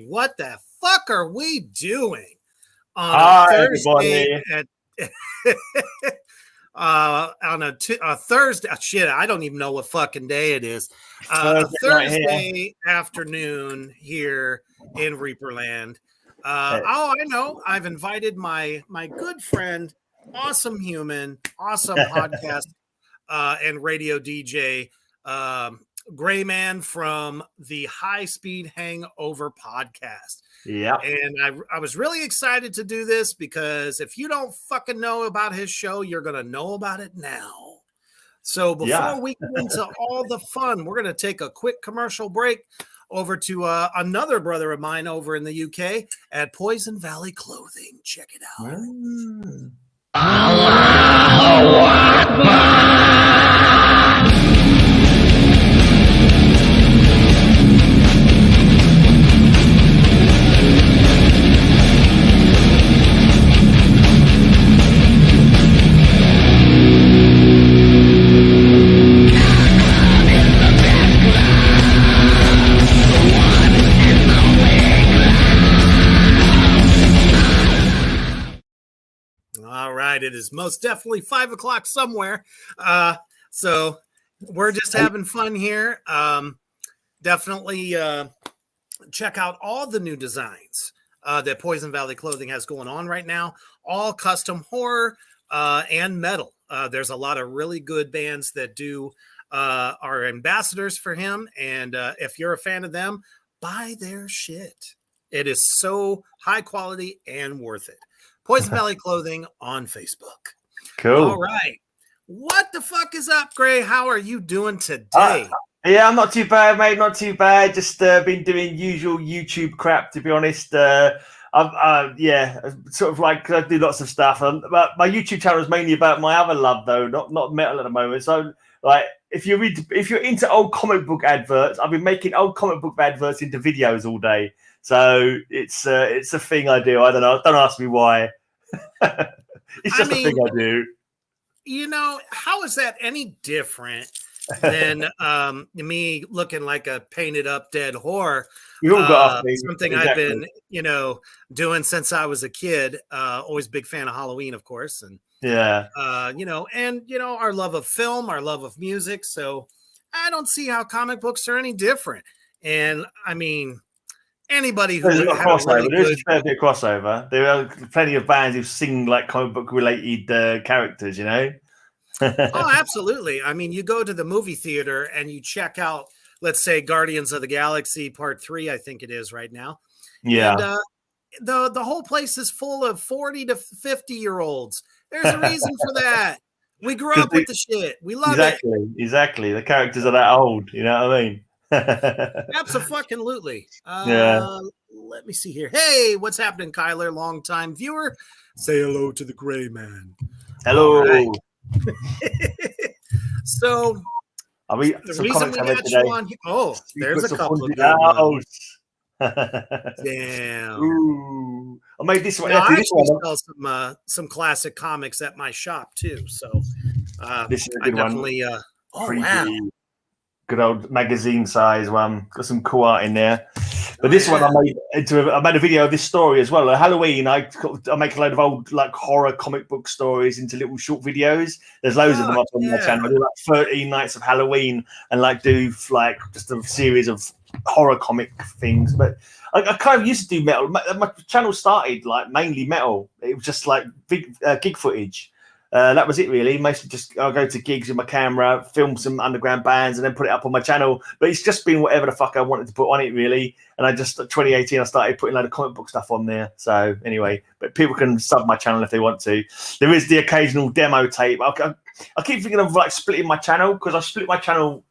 What the fuck are we doing on Hi, Thursday everybody. on a Thursday? Shit, I don't even know what fucking day it is. A Thursday afternoon here in Reaperland. I know. I've invited my good friend, awesome human, awesome podcast and radio DJ, Gray Man from the Highspeed Hangover podcast. Yeah. And I was really excited to do this because if you don't fucking know about his show, you're going to know about it now. So before we get into all the fun, we're going to take a quick commercial break over to another brother of mine over in the UK at Poison Valley Clothing. Check it out. Allahu Akbar. All right, it is most definitely 5 o'clock somewhere. So we're just having fun here. Definitely check out all the new designs that Poison Valley Clothing has going on right now. All custom horror and metal. There's a lot of really good bands that are ambassadors for him. And if you're a fan of them, buy their shit. It is so high quality and worth it. Poison Valley Clothing on Facebook. Cool. All right. What the fuck is up, Gray? How are you doing today? Yeah, I'm not too bad, mate. Not too bad. Just been doing usual YouTube crap, to be honest. Sort of like I do lots of stuff. But my YouTube channel is mainly about my other love, though, not metal at the moment. So, like, if you're into old comic book adverts, I've been making old comic book adverts into videos all day. So it's a thing I do. I don't know. Don't ask me why. It's just a thing I do. You know, how is that any different than me looking like a painted up dead whore? You all got something I've been, doing since I was a kid. Always big fan of Halloween, of course, and our love of film, our love of music. So I don't see how comic books are any different. And I mean, anybody who there's a crossover. There's a fair bit of crossover. There are plenty of bands who sing like comic book related characters, you know. Oh, absolutely. I mean, you go to the movie theater and you check out, let's say, Guardians of the Galaxy Part 3, I think it is right now. Yeah. And the whole place is full of 40 to 50-year-olds. There's a reason for that. We grew up with the shit. We love it. Exactly. The characters are that old. You know what I mean? Absolutely. Let me see here. Hey, what's happening, Kyler? Long-time viewer. Say hello to the Gray Man. Hello. Right. So, the reason we got you on here. Oh, there's a couple of good ones. Damn. Ooh. I made this one. I actually sell some classic comics at my shop too. So this is a good one. Wow. Good old magazine size one. Got some cool art in there. But this one I made a video of this story as well. At Halloween, I make a load of old like horror comic book stories into little short videos. There's loads of them up on my channel. I do like 13 nights of Halloween and like do like just a series of horror comic things. But I kind of used to do metal. My channel started like mainly metal. It was just like big gig footage. That was it really. Mostly just I'll go to gigs with my camera, film some underground bands, and then put it up on my channel. But it's just been whatever the fuck I wanted to put on it really. And I just 2018 I started putting a load of comic book stuff on there. So anyway, but people can sub my channel if they want to. There is the occasional demo tape. I keep thinking of like splitting my channel because I split my channel.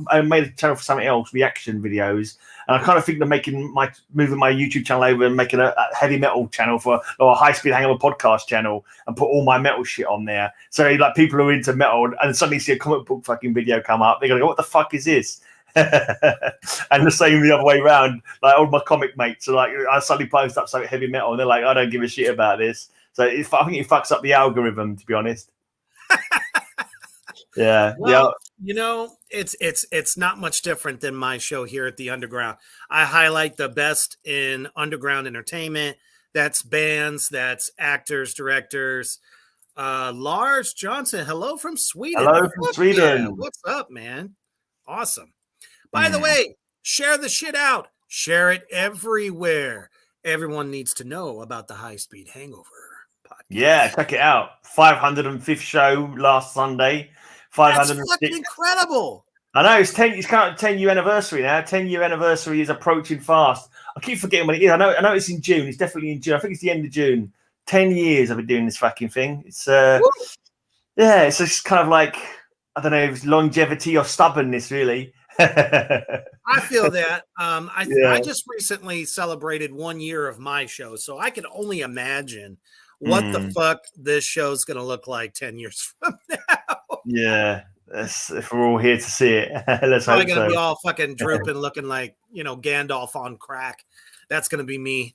I made a channel for something else, reaction videos, and I kind of think of moving my YouTube channel over and making a heavy metal channel or a Highspeed Hangover podcast channel and put all my metal shit on there. So like people who are into metal and suddenly see a comic book fucking video come up, they're gonna go, "What the fuck is this?" And the same the other way around. Like all my comic mates are like, I suddenly post up something heavy metal and they're like, "I don't give a shit about this." So I think it fucks up the algorithm, to be honest. Yeah. Well, you know, it's not much different than my show here at the Underground. I highlight the best in underground entertainment. That's bands, that's actors, directors. Lars Johnson, hello from Sweden. Hello from Sweden. Yeah. What's up, man? Awesome. By the way, share the shit out. Share it everywhere. Everyone needs to know about the Highspeed Hangover podcast. Yeah, check it out. 505th show last Sunday. That's fucking incredible. I know it's kind of 10-year anniversary now. 10-year anniversary is approaching fast. I keep forgetting when it is. I know it's in June. It's definitely in June. I think it's the end of June. 10 years I've been doing this fucking thing. It's it's just kind of like, I don't know, if it's longevity or stubbornness, really. I feel that. I just recently celebrated 1 year of my show, so I can only imagine what the fuck this show's going to look like 10 years from now. Yeah, if we're all here to see it. Let's hope so. Probably going to be all fucking drooping, looking like, Gandalf on crack. That's going to be me.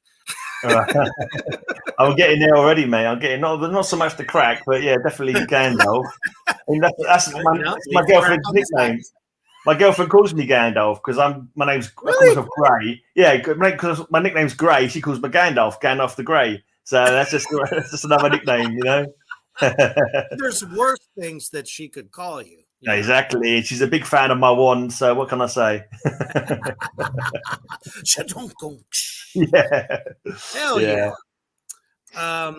I'm getting there already, mate. I'm getting not so much the crack, but yeah, definitely Gandalf. I mean, that's my girlfriend's nickname. My girlfriend calls me Gandalf because my name's Gray. Yeah, because my nickname's Gray. She calls me Gandalf the Grey. So that's just another nickname, There's worse things that she could call you. Exactly. She's a big fan of my wand, so what can I say? Yeah. Hell yeah.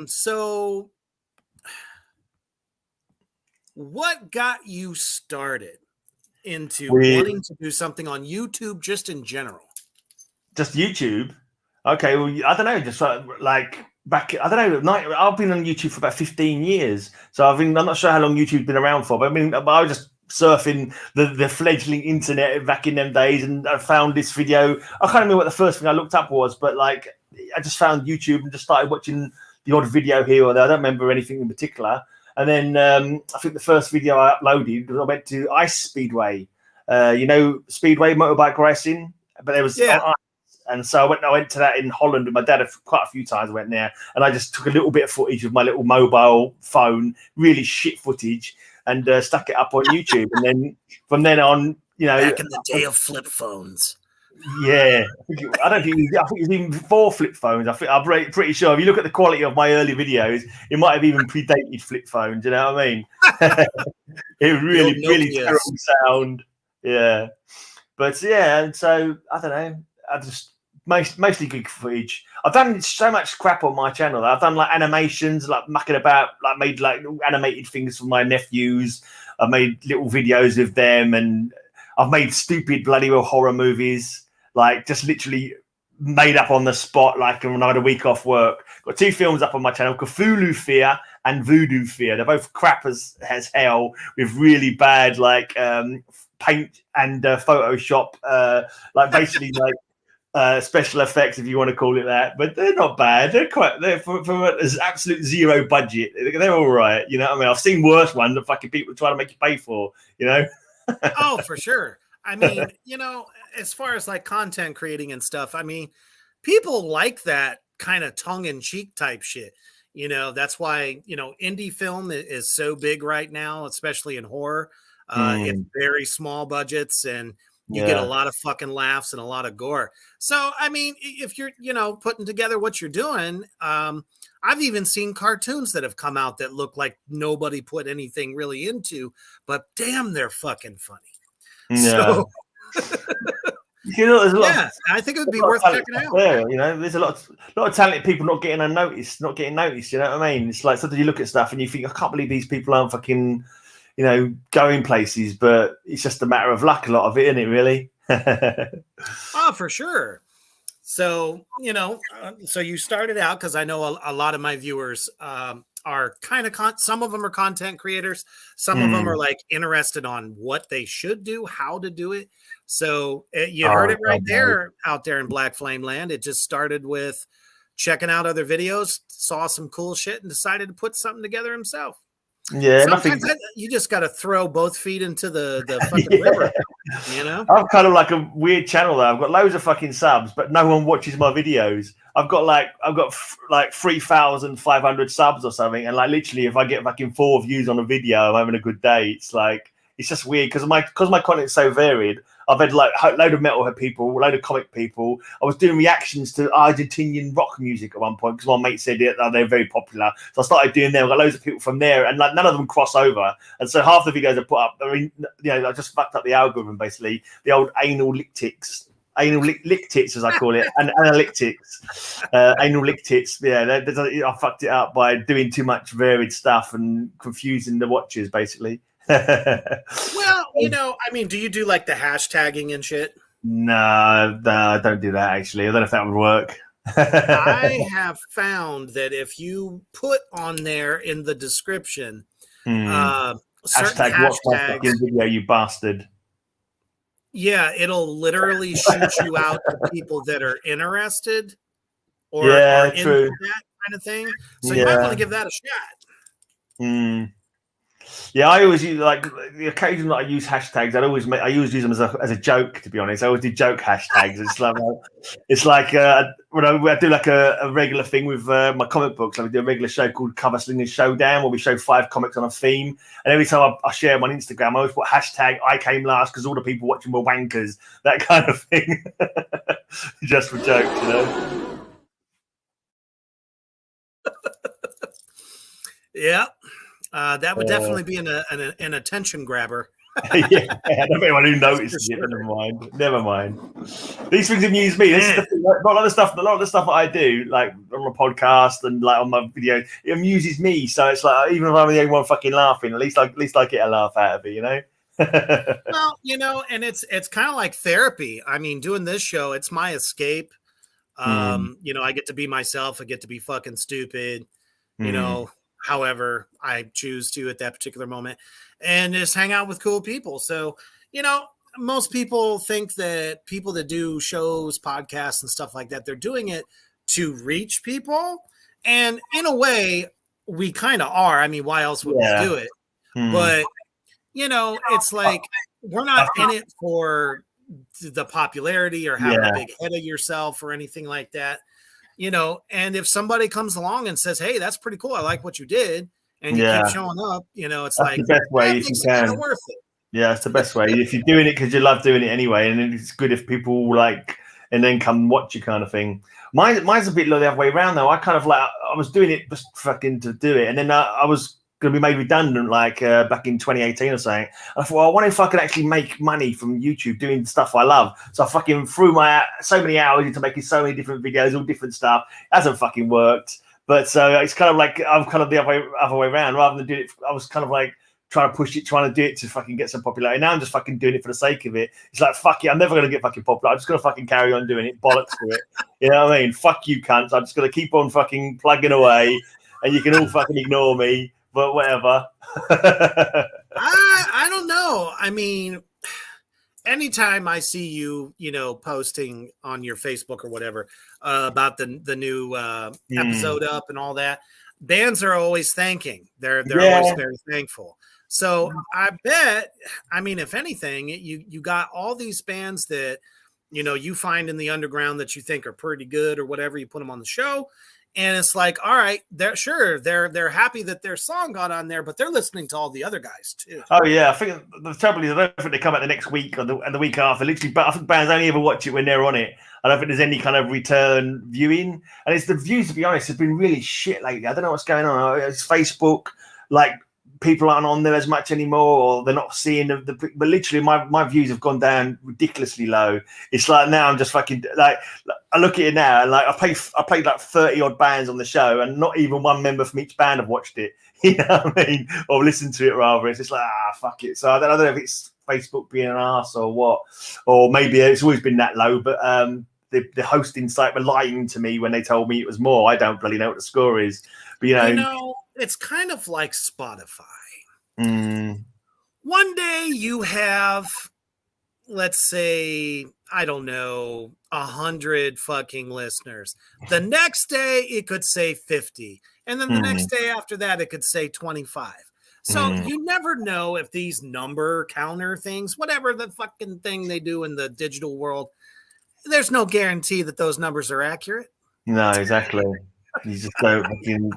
So what got you started into wanting to do something on YouTube just in general? Just YouTube? Okay, well, I don't know, just like back, I don't know, I've been on YouTube for about 15 years. So I'm not sure how long YouTube's been around for, but I was just surfing the fledgling internet back in them days, and I found this video. I can't remember what the first thing I looked up was, but like I just found YouTube and just started watching the odd video here or there. I don't remember anything in particular. And then I think the first video I uploaded was I went to Ice Speedway, Speedway motorbike racing, but there was and so I went to that in Holland with my dad quite a few times. I went there and I just took a little bit of footage of my little mobile phone, really shit footage, and stuck it up on YouTube. And then from then on, back in the day of flip phones. Yeah, I think it was even before flip phones. I'm pretty sure if you look at the quality of my early videos, it might have even predated flip phones. You know what I mean? It really terrible sound. Yeah, but yeah, and so I don't know. I just mostly good footage. I've done so much crap on my channel. I've done like animations, like mucking about, like made like animated things for my nephews. I've made little videos with them, and I've made stupid bloody well horror movies, like just literally made up on the spot, like when I had a week off work. Got 2 films up on my channel, Cthulhu Fear and Voodoo Fear. They're both crap as hell, with really bad like paint and Photoshop, like basically like special effects, if you want to call it that. But they're not bad. They're for absolute zero budget. They're all right. You know what I mean? I've seen worse ones that fucking people try to make you pay for. Oh, for sure. I mean, as far as like content creating and stuff, I mean, people like that kind of tongue-in-cheek type shit. That's why, indie film is so big right now, especially in horror. It's very small budgets, and you get a lot of fucking laughs and a lot of gore. So, I mean, if you're, putting together what you're doing, I've even seen cartoons that have come out that look like nobody put anything really into, but damn, they're fucking funny. Yeah. So, there's a lot. Yeah, I think it would be worth checking out. There, there's a lot of talented people not getting noticed. You know what I mean? It's like sometimes you look at stuff and you think, I can't believe these people aren't fucking, going places. But it's just a matter of luck. A lot of it, isn't it? Really? Oh, for sure. So, so you started out, because I know a lot of my viewers are kind of some of them are content creators. Some of them are like interested on what they should do, how to do it. So you heard it right there out there in Black Flame Land. It just started with checking out other videos, saw some cool shit, and decided to put something together himself. Yeah, sometimes you just got to throw both feet into the fucking river. I'm kind of like a weird channel though. I've got loads of fucking subs, but no one watches my videos. I've got like 3,500 subs or something, and like literally, if I get fucking 4 views on a video, I'm having a good day. It's just weird because my content's so varied. I've had like a load of metalhead people, a load of comic people. I was doing reactions to Argentinian rock music at one point because my mate said they're very popular. So I started doing them. I got loads of people from there, and like none of them cross over. And so half the videos I put up, I just fucked up the algorithm basically. The old anal lick tits, as I call it, and analytics, anal lick tits. Yeah, I fucked it up by doing too much varied stuff and confusing the watchers basically. Well, do you do like the hashtagging and shit? No, I don't do that actually. I don't know if that would work. I have found that if you put on there in the description certain hashtags, video, you bastard. Yeah, it'll literally shoot you out to people that are interested or are into that kind of thing. So you might want to give that a shot. Yeah, I always use like the occasion that I use hashtags. I always use them as a joke. To be honest, I always do joke hashtags. It's like when I do like a regular thing with my comic books. Like we do a regular show called Cover Slinging Showdown, where we show 5 comics on a theme. And every time I share them on Instagram, I always put hashtag I came last because all the people watching were wankers. That kind of thing, just for jokes, Yeah. That would definitely be an attention grabber. Yeah, I don't know anyone who notices it, but never mind. These things amuse me. This is the thing, a lot of the stuff that I do, like on my podcast and like on my video, it amuses me. So it's like even if I'm the only one fucking laughing, at least I get a laugh out of it, Well, and it's kind of like therapy. I mean, doing this show, it's my escape. I get to be myself. I get to be fucking stupid. However I choose to at that particular moment, and just hang out with cool people. So, most people think that people that do shows, podcasts, and stuff like that, they're doing it to reach people. And in a way, we kind of are. I mean, why else would we do it? But, it's like we're not in it for the popularity or having a big head of yourself or anything like that. And if somebody comes along and says, hey, that's pretty cool, I like what you did, and you keep showing up, it's that's like the best way if you can. Worth it. Yeah, it's the best way. If you're doing it because you love doing it anyway, and it's good if people like and then come watch you kind of thing. Mine's a bit like the other way around though. I kind of like I was doing it just fucking to do it, and then I was going to be made redundant like back in 2018 or something. I thought, well, I wonder if I could actually make money from YouTube doing stuff I love. So I fucking threw so many hours into making so many different videos, all different stuff. It hasn't fucking worked. But so it's kind of like I'm kind of the other way around. Rather than doing it, I was kind of like trying to do it to fucking get some popularity. Now I'm just fucking doing it for the sake of it. It's like, fuck it, I'm never going to get fucking popular. I'm just going to fucking carry on doing it. Bollocks to it. You know what I mean? Fuck you, cunts. I'm just going to keep on fucking plugging away, and you can all fucking ignore me. But whatever. I don't know. I mean, anytime I see you, posting on your Facebook or whatever about the new episode up and all that, bands are always thanking. They're always very thankful. So I bet, I mean, if anything, you got all these bands that, you find in the underground that you think are pretty good or whatever, you put them on the show. And it's like, all right, they're happy that their song got on there, but they're listening to all the other guys too. Oh yeah, I think the trouble is I don't think they come out the next week or the week after. Literally, but I think bands only ever watch it when they're on it. I don't think there's any kind of return viewing, and it's the views. To be honest, have been really shit lately. I don't know what's going on. It's Facebook, like people aren't on there as much anymore, or they're not seeing the. But literally, my views have gone down ridiculously low. It's like now I'm just fucking like I look at it now, and like I played like 30 odd bands on the show, and not even one member from each band have watched it. You know what I mean? Or listened to it rather. It's just like fuck it. So I don't know if it's Facebook being an arse or what, or maybe it's always been that low, but the hosting site were lying to me when they told me it was more. I don't bloody know what the score is, but it's kind of like Spotify. Mm. One day you have, let's say, I don't know, 100 fucking listeners. The next day it could say 50. And then the next day after that, it could say 25. So you never know if these number counter things, whatever the fucking thing they do in the digital world, there's no guarantee that those numbers are accurate. No, exactly. You just don't, you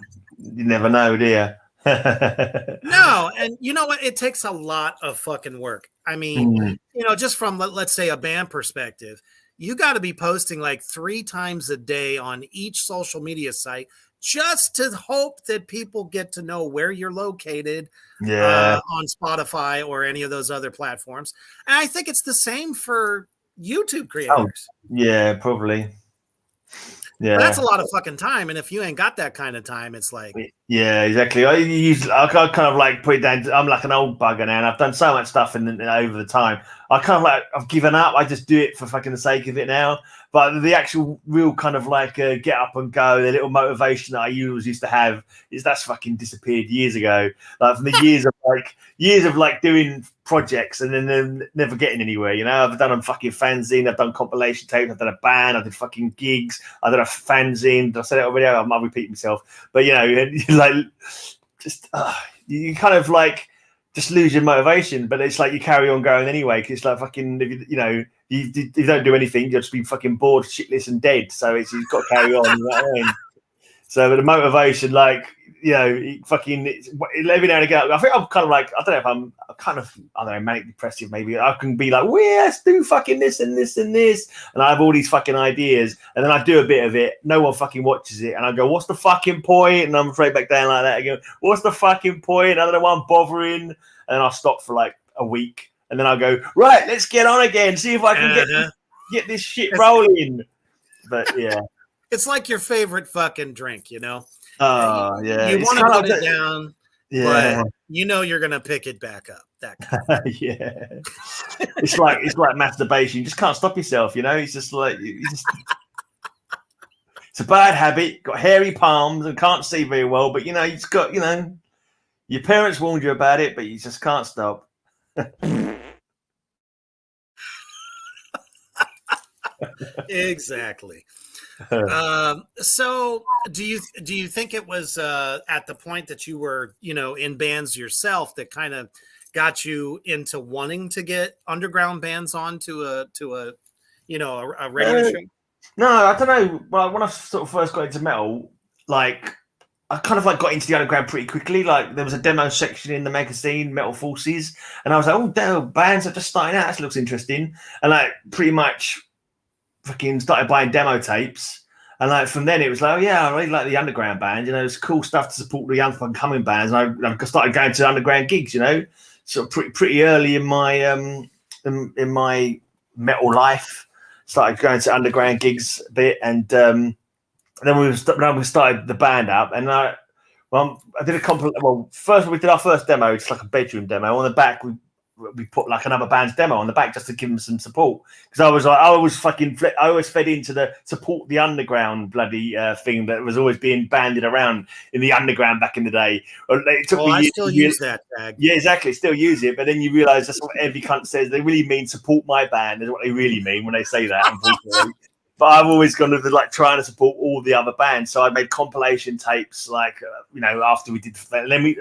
never know, do you? No, and you know what? It takes a lot of fucking work. I mean, just from, let's say, a band perspective, you got to be posting like 3 times a day on each social media site just to hope that people get to know where you're located on Spotify or any of those other platforms. And I think it's the same for YouTube creators. Yeah, probably. Yeah, but that's a lot of fucking time, and if you ain't got that kind of time, it's like exactly. I kind of like put it down. I'm like an old bugger now, and I've done so much stuff over the time. I kind of like I've given up. I just do it for fucking the sake of it now. But the actual real kind of like get up and go, the little motivation that I used to have that's fucking disappeared years ago. Like from the years of doing projects and then never getting anywhere. You know, I've done a fucking fanzine, I've done compilation tapes, I've done a band, I did fucking gigs, I did a fanzine. I said it already. I might repeat myself, but you know, like just you kind of like just lose your motivation. But it's like you carry on going anyway because it's like fucking if you don't do anything, you'll just be fucking bored, shitless, and dead. So you've got to carry on. You know what I mean? So but the motivation, like fucking every now and again, I think I'm kind of like I don't know if I don't know, manic depressive. Maybe I can be like, well, let's do fucking this and this and this, and I have all these fucking ideas, and then I do a bit of it. No one fucking watches it, and I go, what's the fucking point? And I'm afraid back down like that again. What's the fucking point? I don't know why I'm bothering, and then I'll stop for like a week. And then I'll go, right, let's get on again, see if I can get this shit rolling. But yeah. It's like your favorite fucking drink, you know? Oh, yeah. You want to put it down, but you're going to pick it back up. That kind of thing. Yeah. It's like masturbation. You just can't stop yourself, you know? It's just like... It's a bad habit. Got hairy palms and can't see very well, but, you know, you've got, your parents warned you about it, but you just can't stop. Exactly. So do you think it was at the point that you were in bands yourself that kind of got you into wanting to get underground bands onto a radio show? No, I don't know. Well, when I sort of first got into metal, like I kind of like got into the underground pretty quickly. Like there was a demo section in the magazine, Metal Forces, and I was like, oh, damn, bands are just starting out. That looks interesting. And like pretty much fucking started buying demo tapes. And like from then it was like, oh yeah, I really like the underground band. It's cool stuff to support the young fucking coming bands. And I started going to underground gigs, sort of pretty early in my in my metal life. Started going to underground gigs a bit, and then we started the band up, and I did first we did our first demo, just like a bedroom demo. On the back, we put like another band's demo on the back just to give them some support, because I always fed into the support the underground bloody thing that was always being banded around in the underground back in the day. It took me I still use that tag. Yeah, exactly, still use it, but then you realise that's what every cunt says. They really mean support my band is what they really mean when they say that, unfortunately. But I've always gone with like trying to support all the other bands, so I made compilation tapes like after we did, and then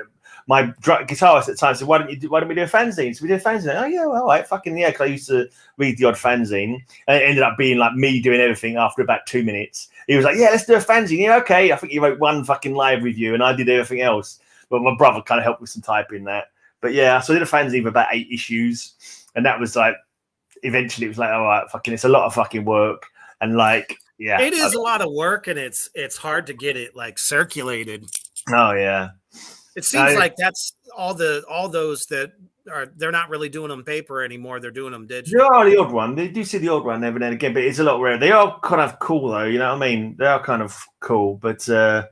my guitarist at the time said, why don't we do a fanzine? So we did a fanzine. Oh, yeah, all right, fucking yeah, because I used to read the odd fanzine. And it ended up being like me doing everything after about 2 minutes. He was like, yeah, let's do a fanzine. Yeah, okay. I think he wrote one fucking live review and I did everything else. But my brother kind of helped with some typing that. But yeah, so I did a fanzine for about 8 issues. And that was like, eventually it was like, all right, fucking, it's a lot of fucking work. And like, yeah. It is a lot of work, and it's hard to get it like circulated. Oh, yeah. It seems like that's all those that they're not really doing them paper anymore. They're doing them digital. There are the odd one. They do see the odd one every now and again, but it's a lot rare. They are kind of cool though. You know what I mean? They are kind of cool, but I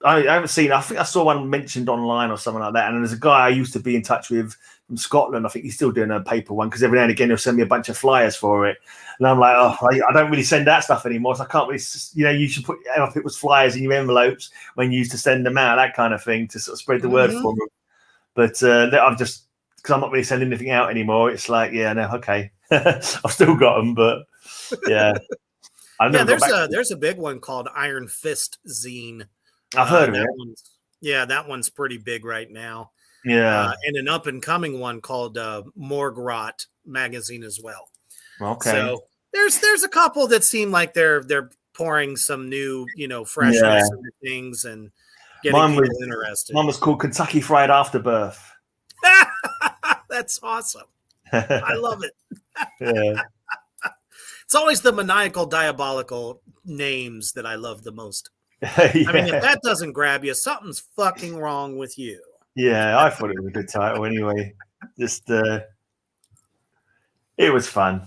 haven't seen. I think I saw one mentioned online or something like that. And there's a guy I used to be in touch with from Scotland. I think he's still doing a paper one because every now and again he'll send me a bunch of flyers for it. And I'm like, oh, I don't really send that stuff anymore. So I can't really, you should put if it was flyers in your envelopes when you used to send them out, that kind of thing to sort of spread the word for them. But I've just because I'm not really sending anything out anymore. It's like, yeah, no, okay, I've still got them, but yeah, there's a big one called Iron Fist Zine. I've heard of it. That one's pretty big right now. Yeah, and an up and coming one called Morgue Rot magazine as well. Okay. So there's a couple that seem like they're pouring some new, freshness into things and getting people interested. Mine was called Kentucky Fried Afterbirth. That's awesome. I love it. Yeah. It's always the maniacal, diabolical names that I love the most. Yeah. I mean, if that doesn't grab you, something's fucking wrong with you. Yeah, I thought it was a good title anyway. Just it was fun.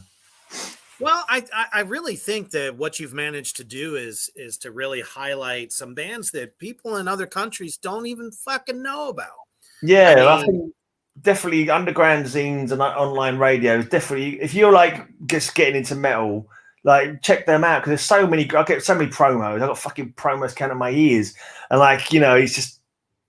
Well, I really think that what you've managed to do is to really highlight some bands that people in other countries don't even fucking know about. Yeah, I think definitely underground zines and online radio is definitely, if you're like just getting into metal, like check them out because there's so many. I get so many promos. I got fucking promos count in my ears, and it's just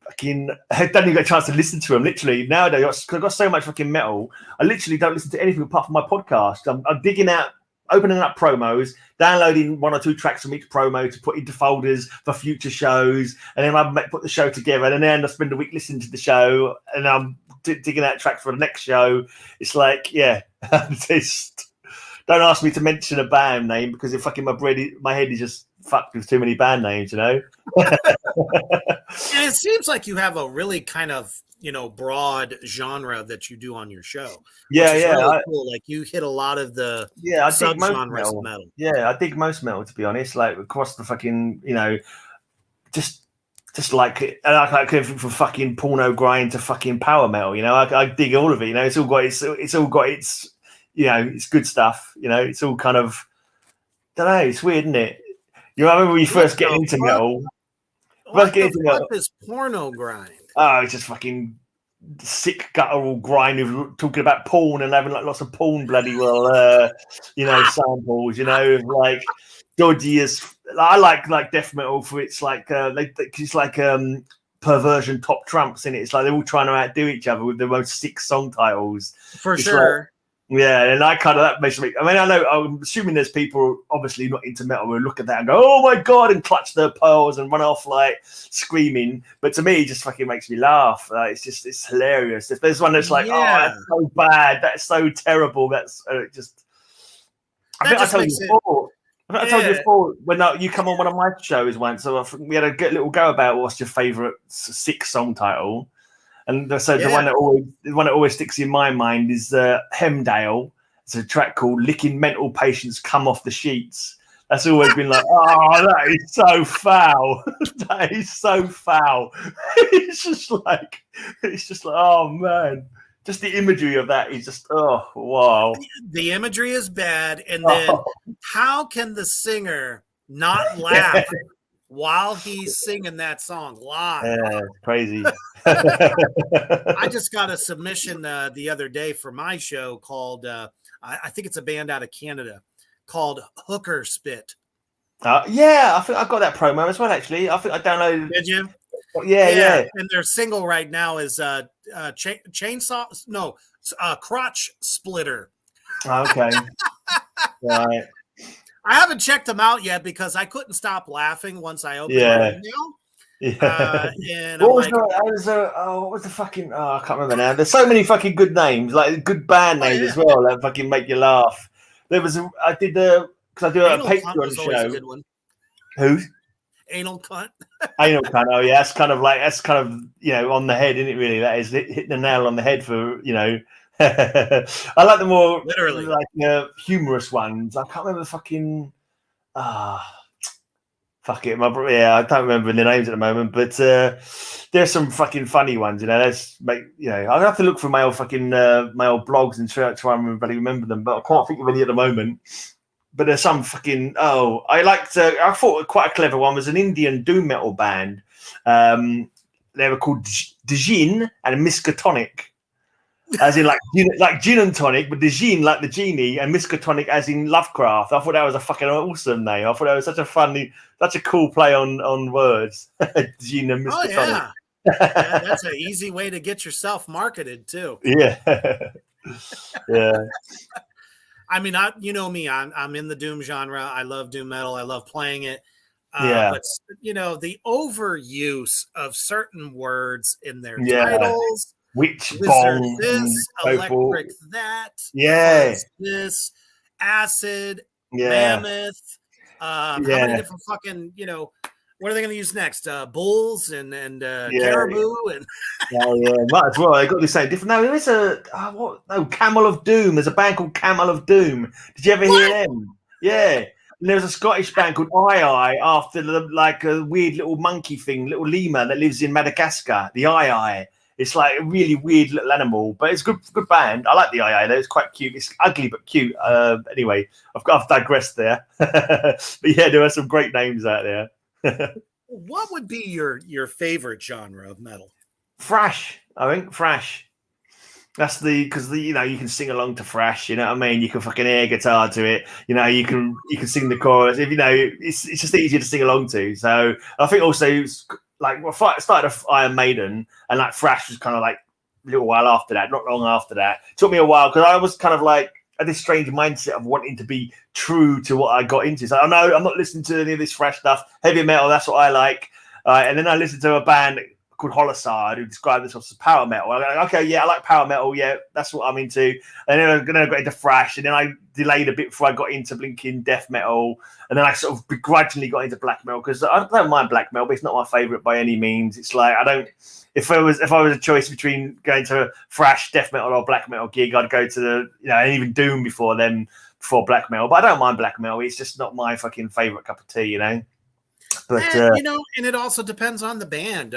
fucking. I don't even get a chance to listen to them. Literally nowadays, I've got so much fucking metal. I literally don't listen to anything apart from my podcast. I'm digging out, opening up promos, downloading 1 or 2 tracks from each promo to put into folders for future shows, and then I put the show together. And then I spend a week listening to the show, and I'm digging out tracks for the next show. It's like, yeah, just. Don't ask me to mention a band name because my head is just fucked with too many band names, And it seems like you have a really kind of, broad genre that you do on your show. Yeah, really cool. Like you hit a lot of the subgenres of metal. Yeah, I dig most metal, to be honest. Like across the fucking, just like everything from fucking porno grind to fucking power metal. I dig all of it. It's all got its. It's good stuff. It's all kind of, I don't know. It's weird, isn't it? You remember when you first get into metal? What is porno grind? Oh, it's just fucking sick guttural grind of talking about porn and having like lots of porn bloody samples. Like dodgiest. I like death metal for its like it's like perversion top trumps in it. It's like they're all trying to outdo each other with the most sick song titles. For sure. Yeah, and that makes me. I mean, I'm assuming there's people obviously not into metal who look at that and go, "Oh my god!" and clutch their pearls and run off like screaming. But to me, it just fucking makes me laugh. It's hilarious. If there's one that's like, "Oh, that's so bad. That's so terrible." That's just. I think I told you before. I told you before when you come on one of my shows once. So we had a good little go about what's your favorite sick song title. And so the one that always sticks in my mind is Hemdale. It's a track called "Licking Mental Patients Come Off the Sheets." That's always been like, oh, that is so foul. That is so foul. It's just like, oh man, just the imagery of that is just, oh wow. The imagery is bad, and then how can the singer not laugh? While he's singing that song live. Yeah, crazy. I just got a submission the other day for my show called, I think it's a band out of Canada called Hooker Spit. Yeah, I think I got that promo as well, actually. I think I downloaded. Did you? Yeah. And their single right now is Chainsaw, no, Crotch Splitter. Okay. Right. I haven't checked them out yet because I couldn't stop laughing once I opened my email. And what was the fucking? I can't remember now. There's so many fucking good names, like good band names as well, that fucking make you laugh. There was I did a Patreon show. A good one. Who? Anal cunt. Anal cunt. Oh yeah, that's kind of on the head, isn't it? Really, that is hitting the nail on the head for I like the more literally like humorous ones. I can't remember the fucking Fuck it, I don't remember the names at the moment, but there's some fucking funny ones. Let's make I'll have to look for my old fucking my old blogs and try and remember them, but I can't think of any at the moment. But there's some fucking I thought quite a clever one was an Indian doom metal band. They were called Djinn and Miskatonic. As in like gin and tonic, but the Djinn like the genie and Miskatonic as in Lovecraft. I thought that was a fucking awesome name. I thought that was such a cool play on words. Djinn and Miskatonic. Yeah, that's an easy way to get yourself marketed too. Yeah. Yeah. I mean, you know me, I'm in the doom genre. I love doom metal. I love playing it. But the overuse of certain words in their titles. Witch bomb, this, electric that, this, acid, mammoth. How many different fucking, what are they going to use next? Bulls and caribou and. Might as well. They got this saying different. No, there is Camel of Doom. There's a band called Camel of Doom. Did you ever hear them? Yeah. And there's a Scottish band called Eye after a weird little monkey thing, little lemur that lives in Madagascar. The Eye. It's like a really weird little animal, but it's a good band. I like the Though. It's quite cute. It's ugly but cute. Anyway, I've digressed there. But yeah, there are some great names out there. What would be your favorite genre of metal? Thrash. I think thrash. That's because you can sing along to thrash. You know what I mean? You can fucking air guitar to it. You can sing the chorus. If it's just easier to sing along to. So I think also. I started off Iron Maiden, and like thrash was kind of like a little while after that, not long after that. It took me a while because I was kind of like had this strange mindset of wanting to be true to what I got into. So I know I'm not listening to any of this thrash stuff, heavy metal. That's what I like. And then I listened to a band called Holocide who described this as power metal. I'm like, okay, yeah, I like power metal. Yeah, that's what I'm into. And then I got into thrash, and then I delayed a bit before I got into blinking death metal, and then I sort of begrudgingly got into black metal because I don't mind black metal, but it's not my favorite by any means. It's like I don't. If I was a choice between going to a thrash, death metal, or black metal gig, I'd go to the and even doom before black metal. But I don't mind black metal. It's just not my fucking favorite cup of tea, But and it also depends on the band.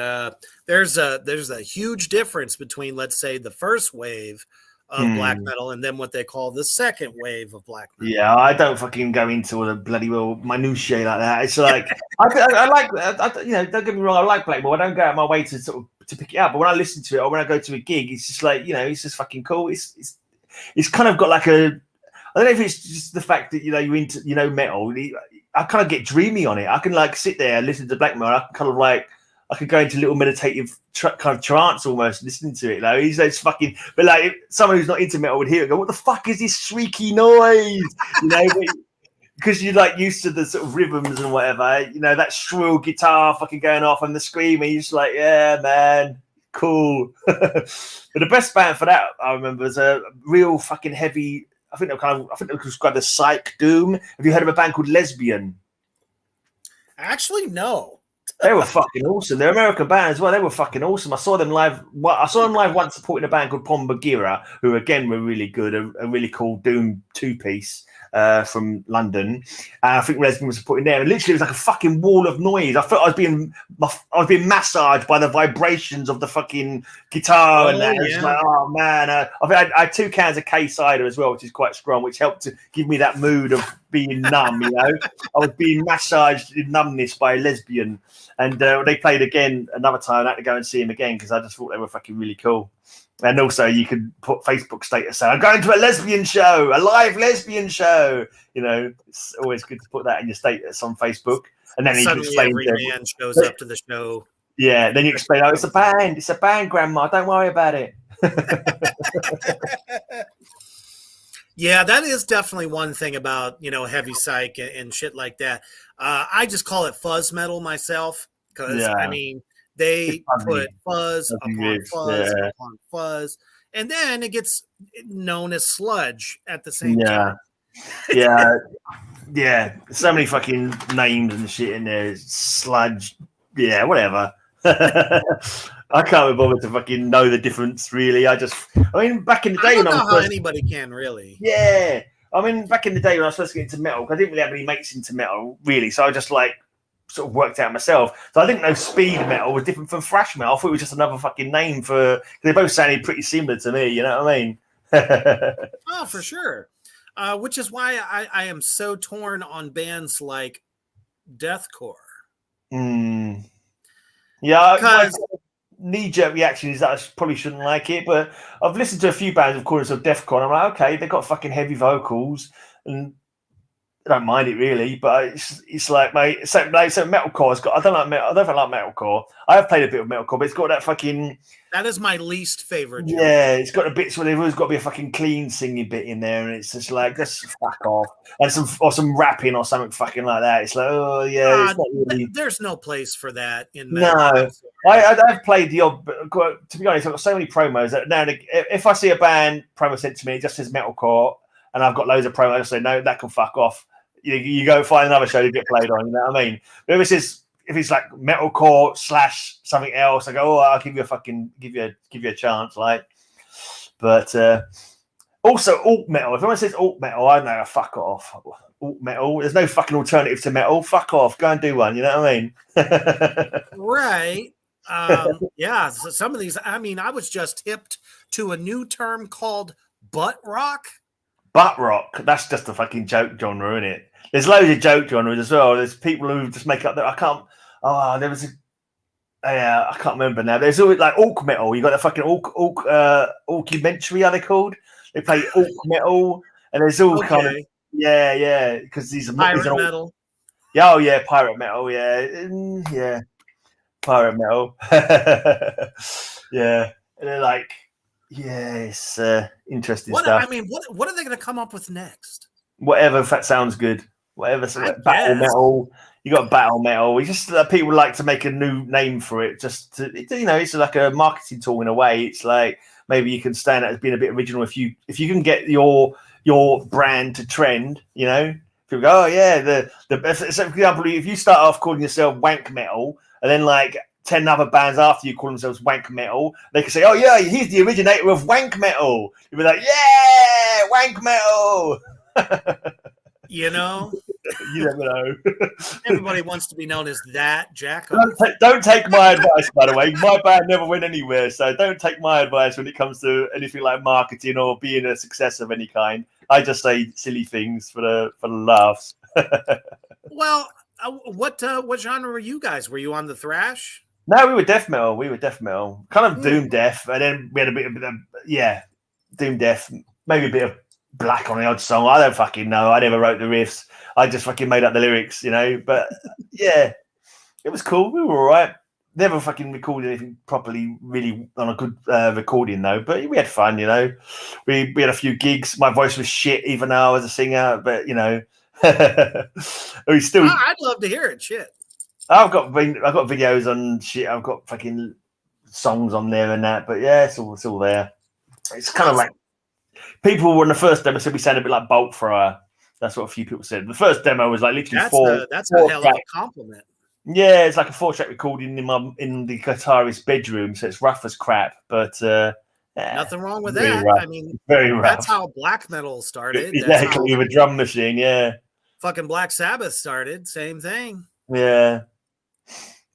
There's a huge difference between, let's say, the first wave of black metal and then what they call the second wave of black metal. Yeah, I don't fucking go into all the bloody minutiae like that. It's like I like don't get me wrong, I like black metal. I don't go out of my way to sort of to pick it up. But when I listen to it or when I go to a gig, it's just like it's just fucking cool. It's kind of got like a. I don't know if it's just the fact that you're into metal. I kind of get dreamy on it. I can like sit there and listen to black metal. I can kind of like I could go into a little meditative kind of trance almost listening to it. It's fucking. But like someone who's not into metal would hear it and go, "What the fuck is this shrieky noise?" Because you're like used to the sort of rhythms and whatever. That shrill guitar fucking going off and the screaming. You're just like, yeah, man, cool. But the best band for that I remember was a real fucking heavy. I think they were described as psych doom. Have you heard of a band called Lesbian? Actually, no. They were fucking awesome. They're an American band as well. They were fucking awesome. I saw them live. Once supporting a band called Pombagira, who again were really good. A really cool doom two-piece from London. And I think Lesbian was supporting them. And literally, it was like a fucking wall of noise. I felt I was being massaged by the vibrations of the fucking guitar and that. Yeah. It's like, oh man. I had 2 cans of K cider as well, which is quite strong, which helped to give me that mood of being numb. I was being massaged in numbness by Lesbian. And they played again another time. I had to go and see him again because I just thought they were fucking really cool. And also, you could put Facebook status saying, "I'm going to a lesbian show, a live lesbian show." It's always good to put that in your status on Facebook. And then suddenly you can every man shows up to the show. Yeah, then you explain, "Oh, it's a band, Grandma. Don't worry about it." Yeah, that is definitely one thing about heavy psych and shit like that. I just call it fuzz metal myself because I mean they put fuzz upon fuzz upon fuzz, and then it gets known as sludge at the same time. Yeah. So many fucking names and shit in there. Sludge, yeah, whatever. I can't be bothered to fucking know the difference, really. I mean, back in the day, I don't know how anybody can really. Yeah, I mean, back in the day when I was first getting into metal, I didn't really have any mates into metal, really. So I just like sort of worked out myself. So I didn't know speed metal was different from thrash metal. I thought it was just another fucking name for. They both sounded pretty similar to me. You know what I mean? Oh, for sure. Which is why I am so torn on bands like deathcore. Yeah, my Because knee-jerk reaction is that I probably shouldn't like it, but I've listened to a few bands, of course, of deathcore. I'm like, okay, they've got fucking heavy vocals, and I don't mind it really, but it's like, mate, so metalcore's got. I don't like metal. I don't like metalcore. I have played a bit of metalcore, but it's got that fucking. that is my least favorite. Yeah, it's got the bits where there's always got to be a fucking clean singing bit in there, and it's just like, just fuck off, and some rapping or something fucking like that. It's like, oh yeah, it's not really. There's no place for that in metal. No, I've played the odd. To be honest, I've got so many promos that now if I see a band promo sent to me, it just says metalcore, and I've got loads of promos, I say no, that can fuck off. You go find another show to get played on. You know what I mean? But if it's like metalcore / something else, I go, oh, I'll give you a chance, like. But also alt metal. If anyone says alt metal, I know, fuck off. Alt metal. There's no fucking alternative to metal. Fuck off. Go and do one. You know what I mean? Right. Yeah. So some of these. I mean, I was just hipped to a new term called butt rock. Butt rock. That's just a fucking joke genre, isn't it? There's loads of joke genres as well. There's people who just make up that I can't. Oh, there was a. Yeah, I can't remember now. There's always like orc metal. You got the fucking orcumentary, are they called? They play orc metal, and there's all kind of because these are pirate metal. Yeah, oh yeah, pirate metal. Yeah, pirate metal. Yeah, and they're like, yeah, it's interesting stuff. I mean, what are they going to come up with next? Whatever, if that sounds good. Whatever, so like battle metal. You got battle metal. It's just people like to make a new name for it. Just to, it's like a marketing tool in a way. It's like maybe you can stand out as being a bit original if you can get your brand to trend. You know, people go, oh yeah, the best. So for example, if you start off calling yourself wank metal, and then like 10 other bands after you call themselves wank metal, they can say, oh yeah, he's the originator of wank metal. You'll be like, yeah, wank metal. You know, you never know. Everybody wants to be known as that Jack. Don't take my advice, by the way. My band never went anywhere, so don't take my advice when it comes to anything like marketing or being a success of any kind. I just say silly things for the laughs. Well, what genre were you guys? Were you on the thrash? No, we were death metal. Kind of doom death, and then we had a bit of doom death, maybe a bit of black on the odd song. I don't fucking know. I never wrote the riffs. I just fucking made up the lyrics, you know. But yeah, it was cool. We were all right. Never fucking recorded anything properly, really on a good recording though. But we had fun, you know. We had a few gigs. My voice was shit, even though I was a singer. But you know, we still. I'd love to hear it. Shit. I've got videos on shit. I've got fucking songs on there and that. But yeah, it's all there. It's kind of like. People were in the first demo said we sounded a bit like Bolt Fryer. That's what a few people said. The first demo was like literally that's a hell of a compliment. Yeah, it's like a 4-track recording in the guitarist's bedroom, so it's rough as crap. But nothing wrong with that. Rough. I mean, very rough. That's how black metal started. Exactly, with a drum machine. Yeah, fucking Black Sabbath started. Same thing. Yeah,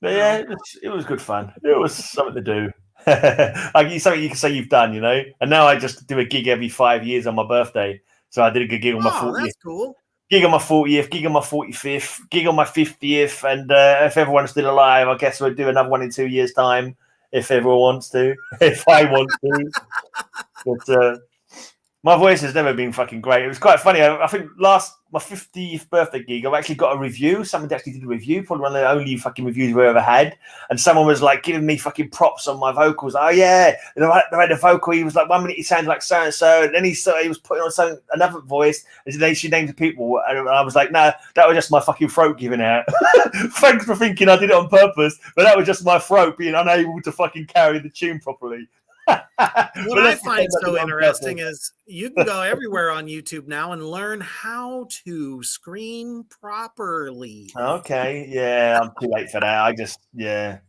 but yeah, it was good fun. It was something to do. Like something you can say you've done, you know. And now I just do a gig every 5 years on my birthday. So I did a good gig on my 40th. That's cool. Gig on my 40th, gig on my 45th, gig on my 50th, and if everyone's still alive, I guess we'll do another one in 2 years' time if everyone wants to, if I want to. But my voice has never been fucking great. It was quite funny. I think my 50th birthday gig, I've actually got a review. Someone actually did a review, probably one of the only fucking reviews we ever had. And someone was like giving me fucking props on my vocals. Oh yeah, they had a vocal. He was like, 1 minute he sounded like so and so, and then he was putting on another voice. And then she named the people, and I was like, no, that was just my fucking throat giving out. Thanks for thinking I did it on purpose, but that was just my throat being unable to fucking carry the tune properly. What I find so interesting is you can go everywhere on YouTube now and learn how to scream properly. Okay, yeah, I'm too late for that. Never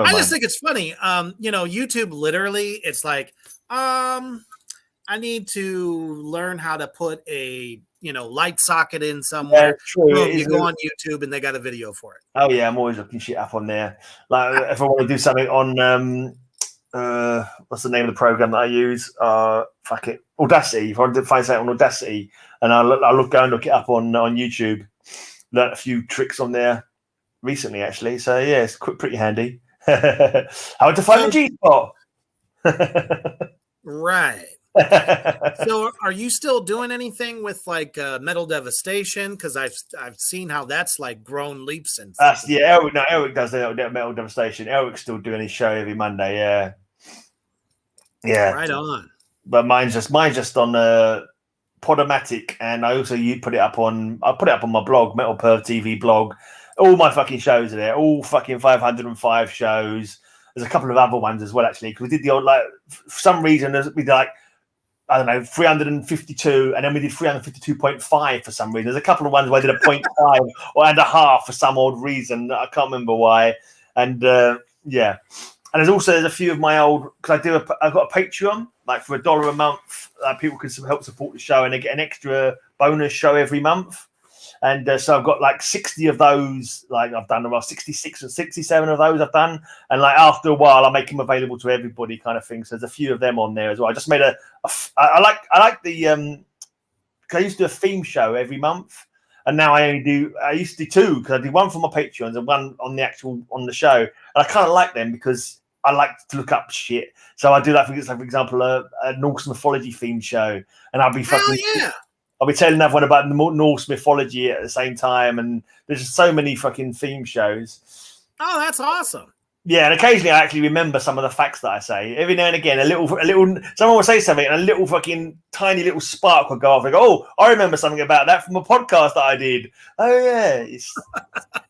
mind. I just think it's funny. YouTube literally, it's like, I need to learn how to put a light socket in somewhere. Yeah, true. Boom, you go on YouTube and they got a video for it. Oh yeah, I'm always looking shit up on there. Like if I want to do something on what's the name of the program that I use? Fuck it, Audacity. If I want to find something on Audacity, and I'll go and look it up on YouTube. Learned a few tricks on there recently, actually. So yeah, it's pretty handy. How to find the G spot. Right. So are you still doing anything with like Metal Devastation? Because I've seen how that's like grown leaps and Eric does the Metal Devastation. Eric's still doing his show every Monday. Yeah, right on. But mine's just on Podomatic, and I also put it up on my blog, Metal Perv TV blog. All my fucking shows are there, all fucking 505 shows. There's a couple of other ones as well, actually, because we did the old, like, for some reason, we did, like, I don't know, 352, and then we did 352.5 for some reason. There's a couple of ones where I did a 0.5 or and a half for some odd reason. I can't remember why. And, yeah. And there's a few of my old, because I've got a Patreon, like for $1 a month, people can help support the show, and they get an extra bonus show every month. And so I've got like 60 of those, like I've done about 66 or 67 of those I've done. And like after a while, I make them available to everybody kind of thing. So there's a few of them on there as well. I just made I like the, I used to do a theme show every month. And now I used to do two, because I do one for my Patreons and one on the show. And I kind of like them because I like to look up shit. So I do that, for example, a Norse mythology themed show. And I'll be fucking... I'll be telling everyone about Norse mythology at the same time, and there's just so many fucking theme shows. Oh, that's awesome! Yeah, and occasionally I actually remember some of the facts that I say. Every now and again, a little. Someone will say something, and a little fucking tiny little spark will go off. And go, oh, I remember something about that from a podcast that I did. Oh yeah,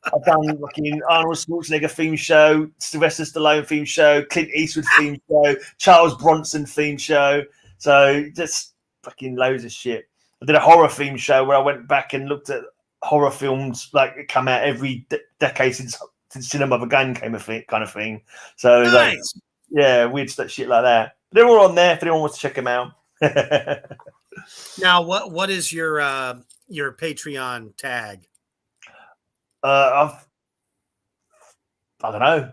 I've done fucking Arnold Schwarzenegger theme show, Sylvester Stallone theme show, Clint Eastwood theme show, Charles Bronson theme show. So just fucking loads of shit. I did a horror theme show where I went back and looked at horror films like come out every decade since Cinema Began kind of thing. So nice. Weird shit like that. They're all on there if anyone wants to check them out. Now, what is your Patreon tag? I don't know.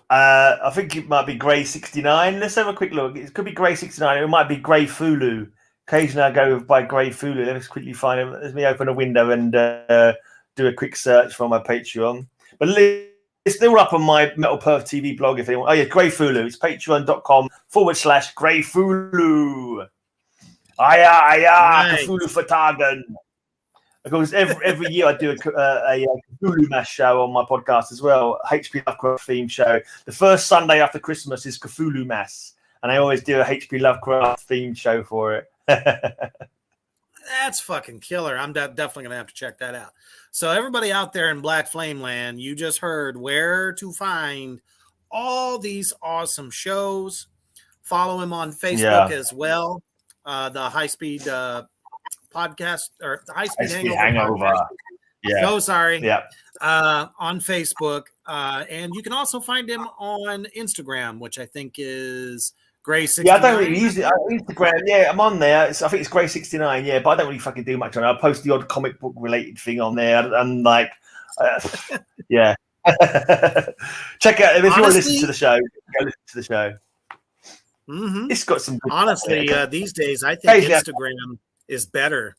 I think it might be Grey69. Let's have a quick look. It could be Grey69. It might be Grey Fulu. Occasionally I go by Grey Fulu. Let me quickly find it. Let me open a window and do a quick search for my Patreon. But it's still up on my Metal Perv TV blog if anyone. Oh yeah, Grey Fulu. It's patreon.com/Grey Fulu. Nice. Cthulhu Vertagen. Because every year I do a Cthulhu Mass show on my podcast as well. HP Lovecraft theme show. The first Sunday after Christmas is Cthulhu Mass, and I always do a HP Lovecraft theme show for it. That's fucking killer. I'm definitely gonna have to check that out. So everybody out there in Black Flame Land, you just heard where to find all these awesome shows. Follow him on Facebook as well. The Highspeed podcast, or the Highspeed Hangover. Yeah. So sorry. Yeah. On Facebook, and you can also find him on Instagram, which I think is Grey69. Yeah, I don't really use it. Instagram, yeah, I'm on there. I think it's Grey69, yeah, but I don't really fucking do much on it. I post the odd comic book related thing on there, and like, yeah. Check out if you want to listen to the show. Go listen to the show. Mm-hmm. It's got some. Honestly, these days I think Instagram is better.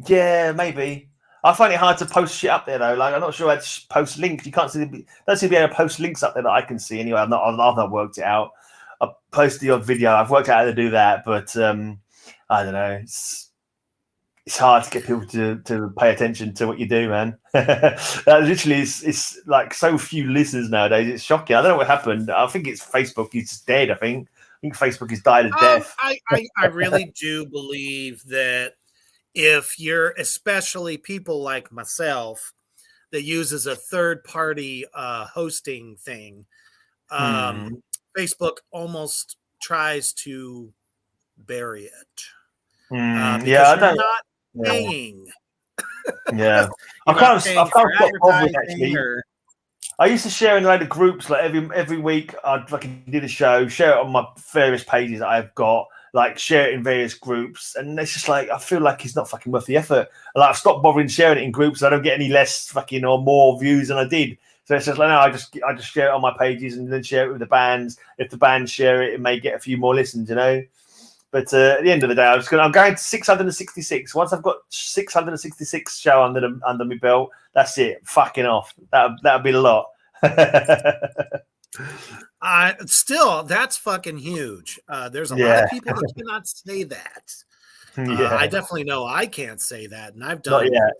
Yeah, maybe. I find it hard to post shit up there though. Like, I'm not sure how to post links. You can't don't seem to be able to post links up there that I can see anyway. I've not worked it out. I post the odd video. I've worked out how to do that, but I don't know. It's hard to get people to pay attention to what you do, man. That literally is like so few listeners nowadays. It's shocking. I don't know what happened. I think it's Facebook is dead. I think Facebook has died a death. I really do believe that if you're, especially people like myself that uses a third-party hosting thing, Facebook almost tries to bury it. Yeah, I don't. Not paying. Yeah, I've got a problem actually. I used to share in a load of groups like every week. I'd fucking do the show, share it on my various pages that I've got, like share it in various groups, and it's just like I feel like it's not fucking worth the effort. Like I've stopped bothering sharing it in groups. I don't get any less fucking or more views than I did. So it's just like no, I just share it on my pages and then share it with the bands. If the bands share it, it may get a few more listens, you know. But at the end of the day, I'm going to 666. Once I've got 666 show under my belt, that's it. Fucking off. That'll be a lot. Still, that's fucking huge. There's a lot of people that cannot say that. I definitely know I can't say that, and I've done. Not yet,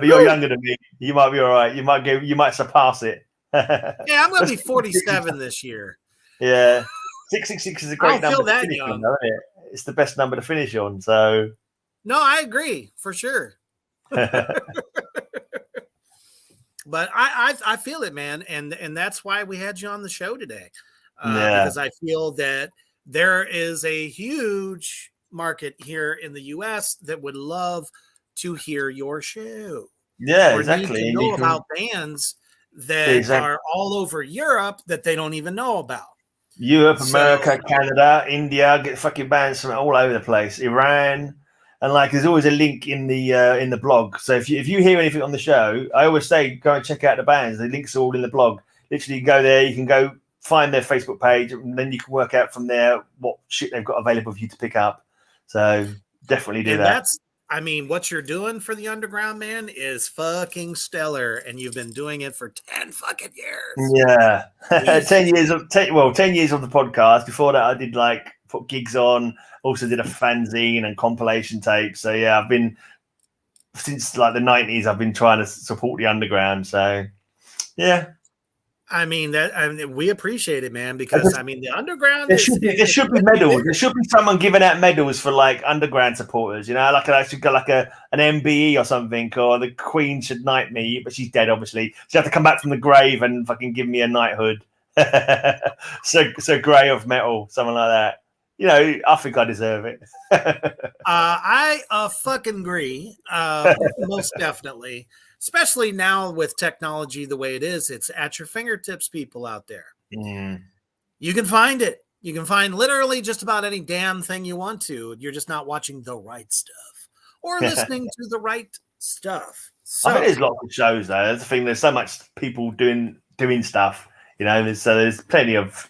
but you're younger than me. You might be all right. You might surpass it. Yeah, I'm gonna be 47 this year. Yeah, 666 is a great number to finish on, isn't it? It's the best number to finish on. So, no, I agree for sure. But I feel it, man, and that's why we had you on the show today, because I feel that there is a huge market here in the U.S. that would love to hear your show. Yeah, or exactly. Need to know about bands that are all over Europe that they don't even know about. Europe, America, Canada, India, get fucking bands from all over the place. Iran. And like, there's always a link in the blog. So if you hear anything on the show, I always say go and check out the bands. The links are all in the blog. Literally, go there. You can go find their Facebook page, and then you can work out from there what shit they've got available for you to pick up. So definitely do that. What you're doing for the underground, man, is fucking stellar, and you've been doing it for 10 fucking years. Yeah, 10 years of 10 years of the podcast. Before that, I did put gigs on. Also did a fanzine and compilation tape. So yeah, I've been since the 90s. I've been trying to support the underground. So yeah, we appreciate it, man, because the underground. There should be medals. There should be someone giving out medals for underground supporters. You know, I should go an MBE or something, or the Queen should knight me, but she's dead, obviously. She had to come back from the grave and fucking give me a knighthood. so Grey of Metal, something like that. You know, I think I deserve it. I fucking agree. Most definitely. Especially now with technology the way it is, it's at your fingertips, people out there. Mm. You can find it. You can find literally just about any damn thing you want to. You're just not watching the right stuff or listening to the right stuff. So, I think there's lots of shows though. That's the thing. There's so much people doing stuff. You know, there's plenty of.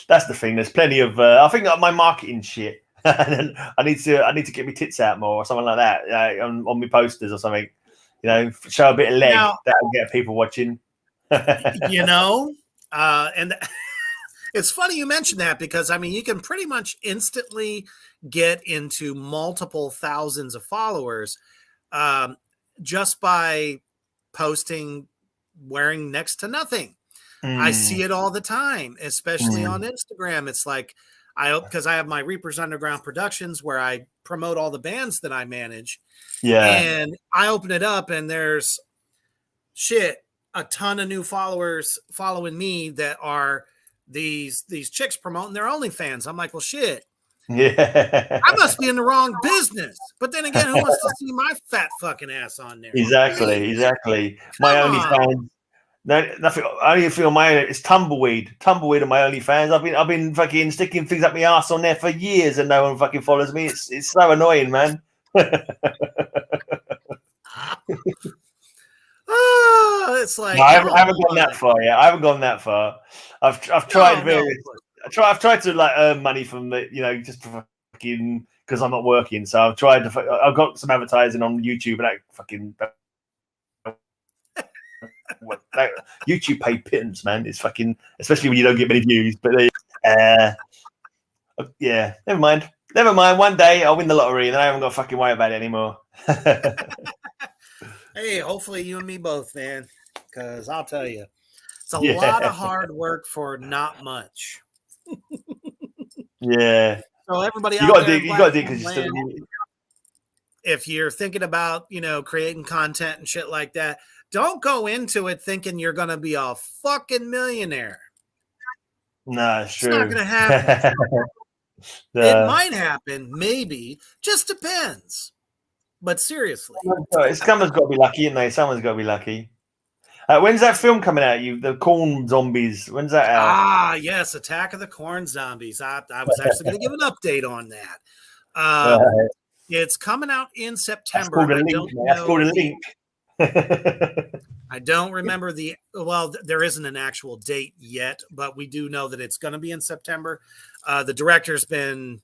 That's the thing. There's plenty of. I think my marketing shit. I need to get my tits out more or something like that on my posters or something. You know, show a bit of leg. That'll get people watching. And it's funny you mentioned that because you can pretty much instantly get into multiple thousands of followers just by posting wearing next to nothing. I see it all the time, especially on Instagram. It's like because I have my Reapers Underground Productions where I promote all the bands that I manage. Yeah. And I open it up and there's a ton of new followers following me that are these chicks promoting their OnlyFans. I'm like, well, shit. Yeah. I must be in the wrong business. But then again, who wants to see my fat fucking ass on there? Exactly. My OnlyFans. No, nothing. I only feel my own. It's tumbleweed on my OnlyFans. I've been fucking sticking things up my ass on there for years, and no one fucking follows me. It's so annoying, man. It's like no, I haven't gone that far yet. I haven't gone that far. I've tried various. I've tried to earn money from the just for fucking because I'm not working. So I've tried to. I've got some advertising on YouTube, and that fucking. YouTube pay pittance, man. It's fucking, especially when you don't get many views. But yeah, never mind. One day I'll win the lottery, and then I haven't got to fucking worry about it anymore. Hey, hopefully you and me both, man. Because I'll tell you, it's a lot of hard work for not much. Yeah. So everybody, you got to do because you still. If you're thinking about creating content and shit like that. Don't go into it thinking you're going to be a fucking millionaire. No, it's true. It's not going to happen. It might happen, maybe. Just depends. But seriously. Someone's got to be lucky, isn't they? Someone's got to be lucky. When's that film coming out? The corn zombies. When's that out? Ah, yes, Attack of the Corn Zombies. I was actually going to give an update on that. It's coming out in September. That's called a link. That's called a link. I don't remember there isn't an actual date yet, but we do know that it's going to be in September. The director's been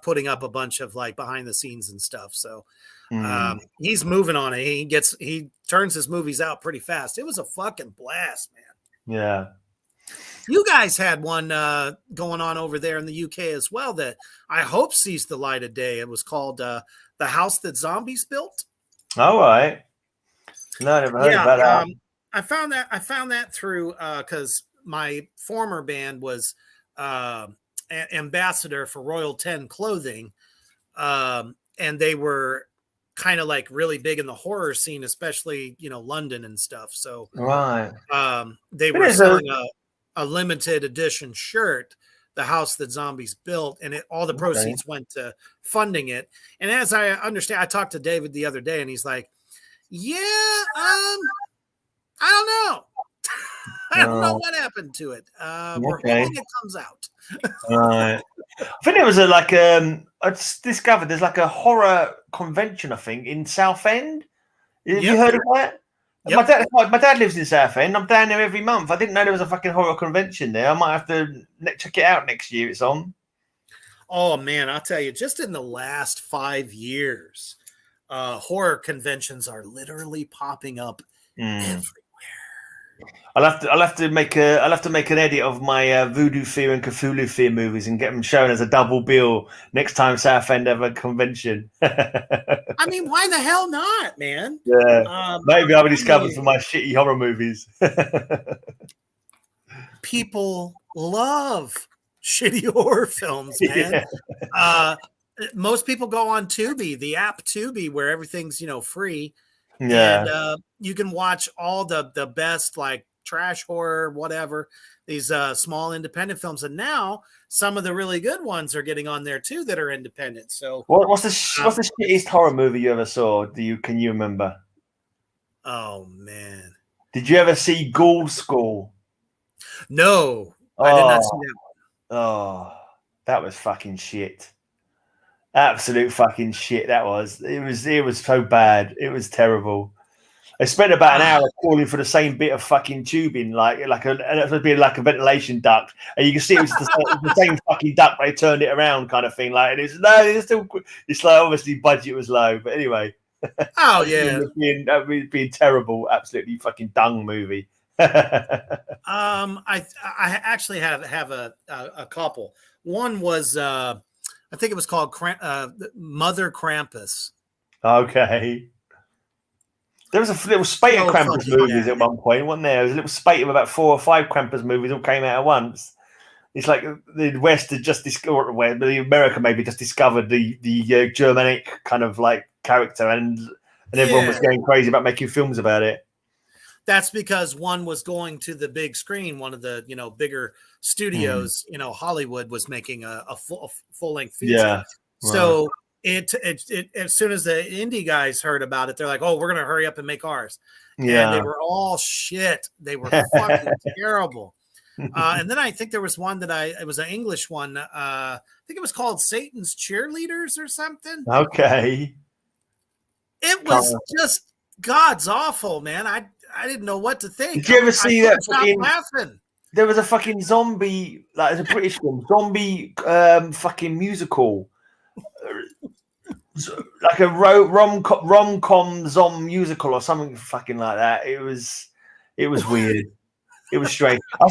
putting up a bunch of like behind the scenes and stuff. So he's moving on it. He turns his movies out pretty fast. It was a fucking blast, man. Yeah. You guys had one going on over there in the UK as well that I hope sees the light of day. It was called The House That Zombies Built. All right. No, I never heard about that. I found that through because my former band was ambassador for Royal 10 clothing, and they were kind of like really big in the horror scene, especially London and stuff. So right, they were selling a limited edition shirt, The House That Zombies Built, and all the proceeds went to funding it. And as I understand, I talked to David the other day, and he's like, "Yeah, I don't know." I don't know what happened to it. We're hoping it comes out. Right. I think it was I just discovered there's like a horror convention, I think, in Southend. Have you heard of that? Yep. My dad lives in Southend. I'm down there every month. I didn't know there was a fucking horror convention there. I might have to check it out next year. It's on. Oh, man, I'll tell you, just in the last 5 years, horror conventions are literally popping up everywhere. I'll have to make an edit of my Voodoo Fear and Cthulhu Fear movies and get them shown as a double bill next time Southend have a convention. I mean, why the hell not, man? Yeah, maybe I'll be discovered for my shitty horror movies. People love shitty horror films, man. Yeah. Most people go on Tubi, the app Tubi, where everything's free. Yeah, and you can watch all the best like trash horror, whatever, these small independent films, and now some of the really good ones are getting on there too that are independent. So what's the shittiest horror movie you ever saw? Can you remember? Oh man, did you ever see Ghoul School? No, I did not see that one. Oh, that was fucking shit. Absolute fucking shit. That was. It was so bad. It was terrible. I spent about an hour calling for the same bit of fucking tubing, it would be like a ventilation duct, and you can see it was the same fucking duct. They turned it around, kind of thing. Like it's still. It's like obviously budget was low, but anyway. Oh yeah, being terrible, absolutely fucking dung movie. I actually have a couple. One was I think it was called Mother Krampus. Okay. There was a little spate of Krampus movies at one point, wasn't there? There was a little spate of about 4 or 5 Krampus movies all came out at once. It's like the West had just discovered, the America maybe just discovered the Germanic kind of like character, and everyone was going crazy about making films about it. That's because one was going to the big screen. One of the bigger studios, Hollywood was making a full length feature. Yeah. So it as soon as the indie guys heard about it, they're like, "Oh, we're gonna hurry up and make ours." Yeah. And they were all shit. They were fucking terrible. And then I think there was one it was an English one. I think it was called Satan's Cheerleaders or something. Okay. It was just God's awful, man. I didn't know what to think. Did you ever see that? Laughing. There was a fucking zombie, like it's a British one, zombie fucking musical. Like a rom-com zombie musical or something fucking like that. It was weird. It was strange. I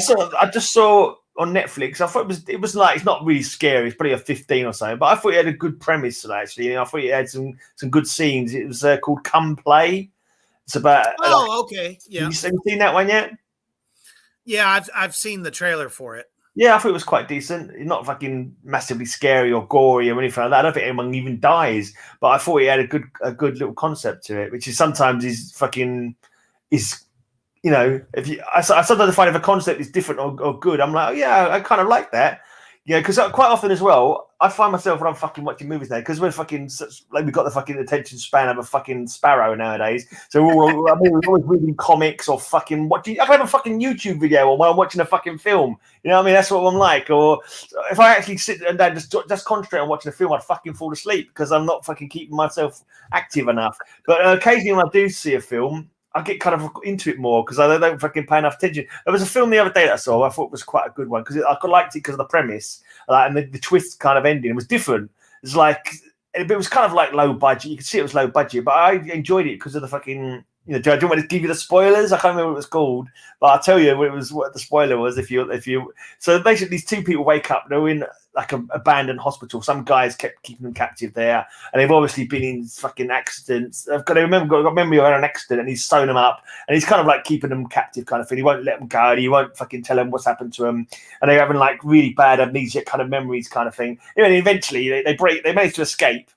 just saw on Netflix. I thought it was like, it's not really scary. It's probably a 15 or something, but I thought it had a good premise actually. I thought it had some good scenes. It was called Come Play. It's about. Okay. Yeah. Have you seen that one yet? Yeah, I've seen the trailer for it. Yeah, I thought it was quite decent. Not fucking massively scary or gory or anything like that. I don't think anyone even dies, but I thought it had a good little concept to it, which is sometimes if I sometimes find if a concept is different or good, I'm like, oh yeah, I kind of like that. Yeah, because quite often as well, I find myself when I'm fucking watching movies now, because we're fucking like we've got the fucking attention span of a fucking sparrow nowadays. So we're always reading comics or fucking watching. I have a fucking YouTube video while I'm watching a fucking film. You know what I mean? That's what I'm like. Or if I actually sit and then just concentrate on watching a film, I'd fucking fall asleep because I'm not fucking keeping myself active enough. But occasionally when I do see a film, I get kind of into it more because I don't fucking pay enough attention. There was a film the other day that I saw I thought was quite a good one because I liked it because of the premise and the twist kind of ending. It was different. It's like it was kind of like low budget. You could see it was low budget, but I enjoyed it because of the fucking. Do you want me to give you the spoilers? I can't remember what it was called, but I'll tell you what the spoiler was. If you. So basically, these two people wake up. They're in like an abandoned hospital. Some guys kept keeping them captive there, and they've obviously been in fucking accidents. I've got memory of an accident, and he's sewn them up, and he's kind of like keeping them captive, kind of thing. He won't let them go. He won't fucking tell them what's happened to them, and they're having like really bad amnesia kind of memories, kind of thing. And eventually, they manage to escape.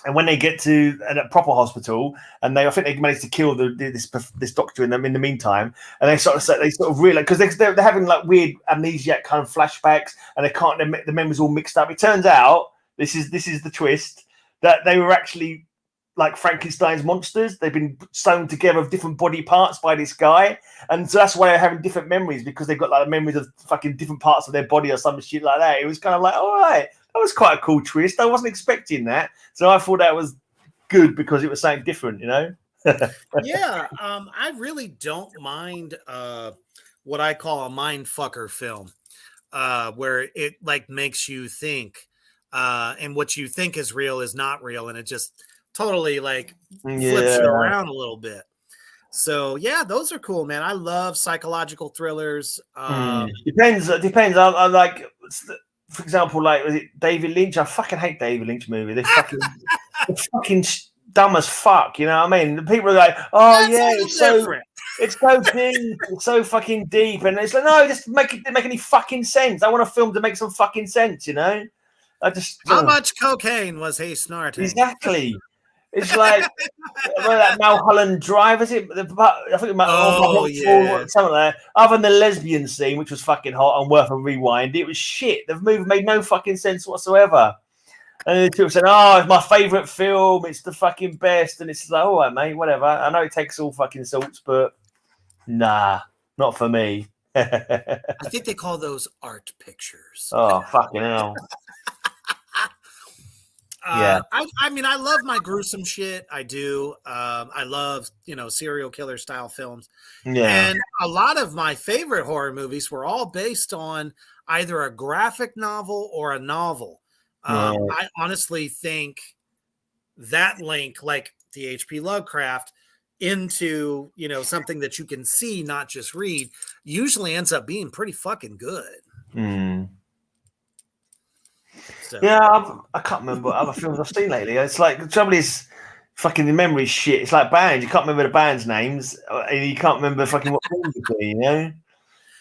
And when they get to a proper hospital, and I think they managed to kill this doctor in them in the meantime, and they sort of realize because they're having like weird amnesiac kind of flashbacks, and the memories all mixed up. It turns out this is the twist that they were actually like Frankenstein's monsters. They've been sewn together of different body parts by this guy, and so that's why they're having different memories because they've got like memories of fucking different parts of their body or some shit like that. It was kind of like, all right. That was quite a cool twist. I wasn't expecting that. So I thought that was good because it was something different, Yeah. I really don't mind what I call a mind fucker film, where it like makes you think, and what you think is real is not real, and it just totally like flips you around a little bit. So yeah, those are cool, man. I love psychological thrillers. Depends. I like. For example, like was it David Lynch? I fucking hate David Lynch movies. They're fucking dumb as fuck. You know what I mean? The people are like, "Oh That's yeah, it's so deep, it's so fucking deep," and it's like, no, just make it make any fucking sense. I want a film to make some fucking sense. I just how much cocaine was he snorting? Exactly. It's like that Mulholland Drive, is it? I think it might something like that. Other than the lesbian scene, which was fucking hot and worth a rewind, it was shit. The movie made no fucking sense whatsoever. And people said, "Oh, it's my favourite film. It's the fucking best." And it's like, all right, mate, whatever. I know it takes all fucking sorts, but nah, not for me. I think they call those art pictures. Oh, fucking hell. Yeah, I mean, I love my gruesome shit. I do. I love, serial killer style films. Yeah. And a lot of my favorite horror movies were all based on either a graphic novel or a novel. I honestly think that link, like the H.P. Lovecraft, into, something that you can see, not just read, usually ends up being pretty fucking good. So. Yeah, I can't remember what other films I've seen lately. It's like the trouble is, fucking the memory shit. It's like bands. You can't remember the bands' names, and you can't remember fucking what films you've been.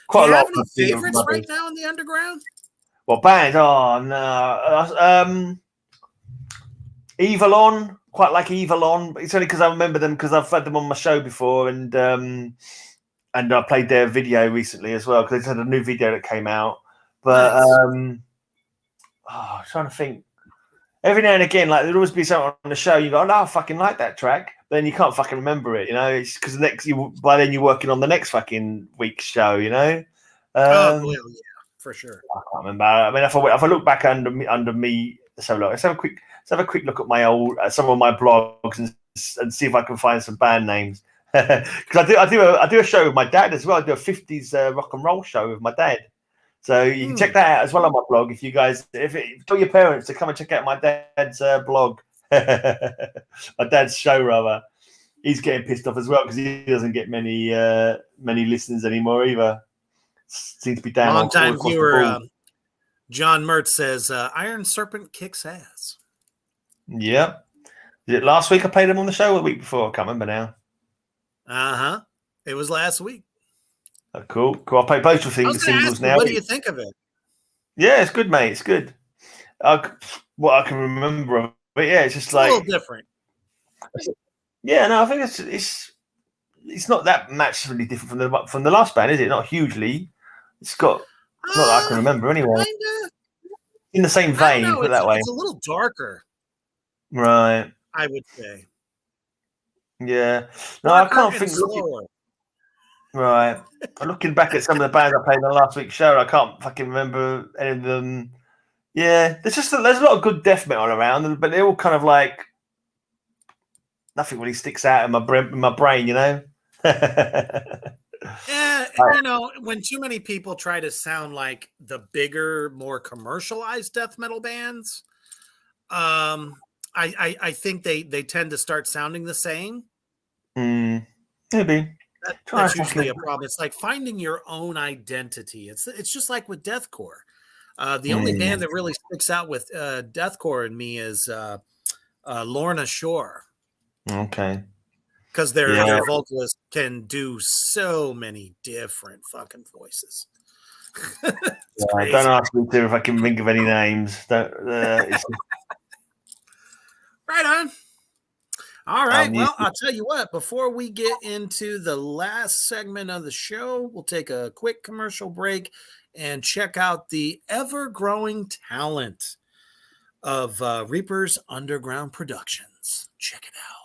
Quite do you have any favorites right now in the underground? What bands? Oh no, Evilon. Quite like Evilon, but it's only because I remember them because I've had them on my show before, and I played their video recently as well because they had a new video that came out. But I'm trying to think. Every now and again, like there'd always be something on the show. You go, "Oh, no, I fucking like that track," but then you can't fucking remember it. It's because by then you're working on the next fucking week's show. Yeah, for sure. I can't remember. I mean, if I look back under me, let's have a quick look at my old some of my blogs and see if I can find some band names. Because I do a show with my dad as well. I do a 50s rock and roll show with my dad. So you can check that out as well on my blog. If you guys, tell your parents to come and check out my dad's blog, my dad's show rather. He's getting pissed off as well because he doesn't get many listeners anymore either. Seems to be down. Long time viewer, John Mertz says Iron Serpent kicks ass. Yeah. Is it last week I played him on the show or the week before? I can't remember now. It was last week. Oh, cool. I'll play both of the singles now. What do you think of it? Yeah, it's good, mate. It's good. What I can remember of it, yeah, it's just like a little different. Yeah, no, I think it's not that massively different from the last band, is it? Not hugely. It's not that I can remember anyway. Kinda. in the same I vein, don't know. put it that way. It's a little darker, Right. I would say. Yeah. No, I Darker can't and think. slower. Right. Looking back at some of the bands I played on last week's show, I can't fucking remember any of them. Yeah, there's a lot of good death metal around, but they're all kind of like nothing really sticks out in my brain, you know. Yeah, you know, when too many people try to sound like the bigger, more commercialized death metal bands, I think they tend to start sounding the same. Maybe. That's usually a problem. It's like finding your own identity. It's just like with deathcore. The only band that really sticks out with deathcore in me is Lorna Shore. Okay. Because their vocalist can do so many different fucking voices. Don't ask me to if I can think of any names. Right on. All right. Well, I'll tell you what, before we get into the last segment of the show, we'll take a quick commercial break and check out the ever-growing talent of Reaper's Underground Productions. Check it out.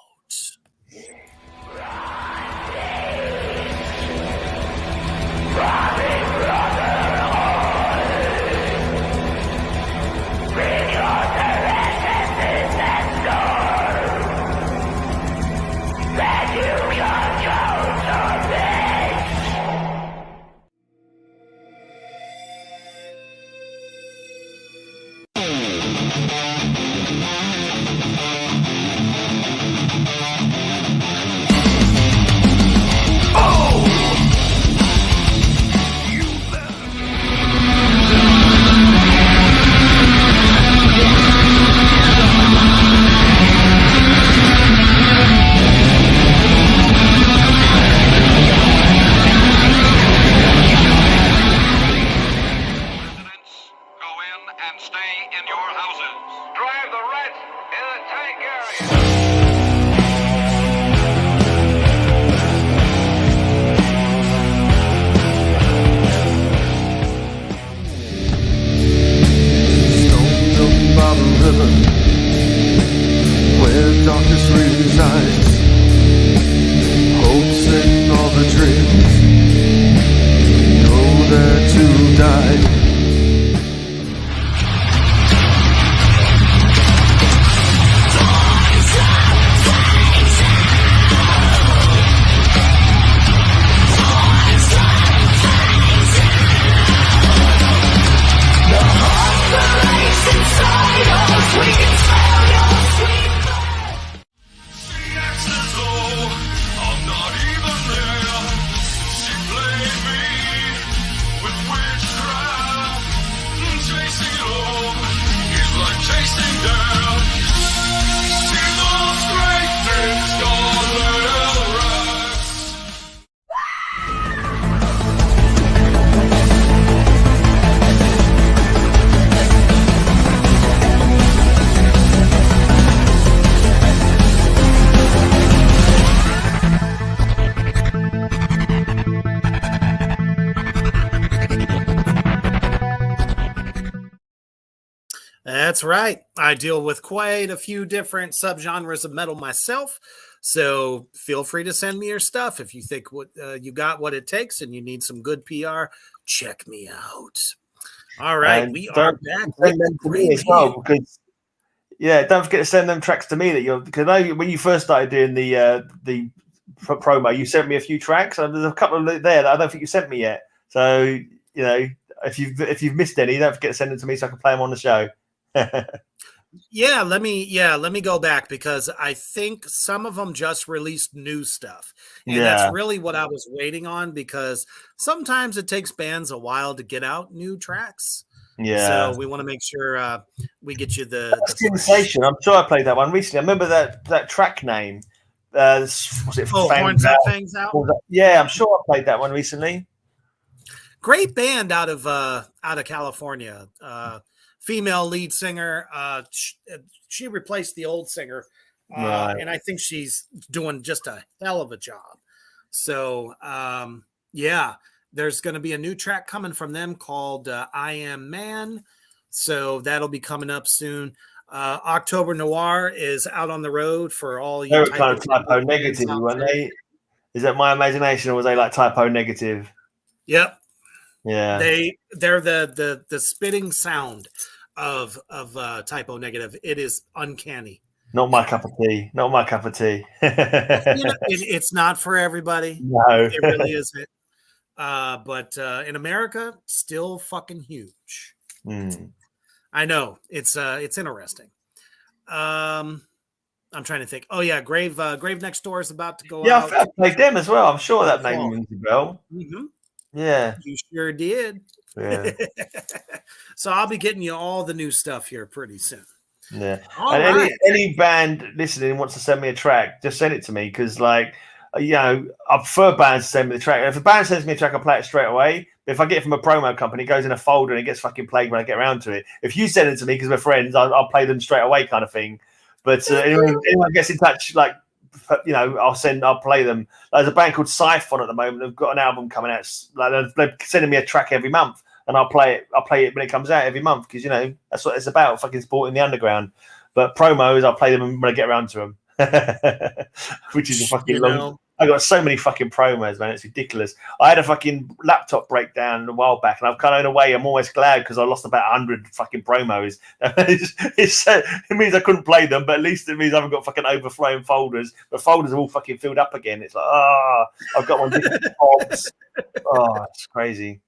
That's right. I deal with quite a few different subgenres of metal myself. So feel free to send me your stuff. If you think what you got what it takes and you need some good PR, check me out. All right. We are back with the great as well, because don't forget to send them tracks to me because when you first started doing the promo, you sent me a few tracks, and there's a couple of there that I don't think you sent me yet. So, you know, if you've missed any, don't forget to send them to me so I can play them on the show. Let me go back because I think some of them just released new stuff. And that's really what I was waiting on, because sometimes it takes bands a while to get out new tracks. Yeah. So we want to make sure we get you the Sensation. I'm sure I played that one recently. I remember that track name. Was it Horns Up, Fangs Out? Yeah, I'm sure I played that one recently. Great band out of California. Female lead singer. She replaced the old singer, and I think she's doing just a hell of a job. So, there's going to be a new track coming from them called "I Am Man." So that'll be coming up soon. October Noir is out on the road for all They you were kind of typo fans negative, out weren't there. they? Is that my imagination, or was they like typo negative? Yep. Yeah. They're the spitting sound of typo negative. It is uncanny. Not my cup of tea. Not my cup of tea. It's not for everybody. No. It really isn't. But in America, still fucking huge. I know it's interesting. I'm trying to think. Oh yeah, Grave Next Door is about to go out. I played them as well. I'm sure that name rings a bell. Mm-hmm. Yeah, you sure did. Yeah. So I'll be getting you all the new stuff here pretty soon. Yeah. All and right. any band listening wants to send me a track, just send it to me, because like, you know, I prefer bands to send me the track. If a band sends me a track, I play it straight away. If I get it from a promo company, it goes in a folder and it gets fucking played when I get around to it. If you send it to me because we're friends, I'll play them straight away, kind of thing. But anyone gets in touch, like, you know, I'll play them. There's a band called Siphon at the moment. They've got an album coming out. Like, they're sending me a track every month, and I'll play it when it comes out every month, because, you know, that's what it's about, fucking supporting the underground. But promos, I'll play them when I get around to them. Which is a fucking long. I got so many fucking promos, man. It's ridiculous. I had a fucking laptop breakdown a while back, and I've kind of, in a way, I'm almost glad, because I lost about 100 fucking promos. It means I couldn't play them, but at least it means I haven't got fucking overflowing folders. The folders are all fucking filled up again. It's like, I've got one different pods. Oh, it's crazy.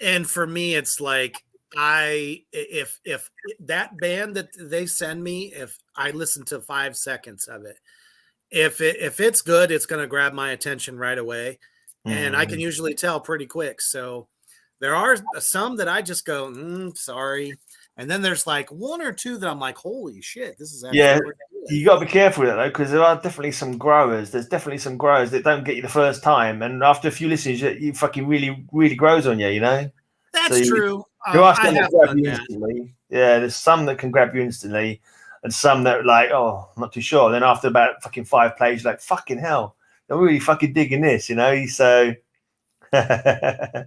And for me, it's like, if that band that they send me, if I listen to 5 seconds of it, if it's good, it's going to grab my attention right away, and I can usually tell pretty quick. So there are some that I just go, sorry, and then there's like one or two that I'm like, holy shit, this is actually pretty good. You got to be careful with that, though, because there are definitely some growers. There's definitely some growers that don't get you the first time, and after a few listens, you fucking really grows on you. You know. That's true. There are some that grab you instantly. Yeah, there's some that can grab you instantly, and some that are like, oh, I'm not too sure. Then after about fucking 5 plays, you're like, fucking hell, I'm really fucking digging this, you know? So.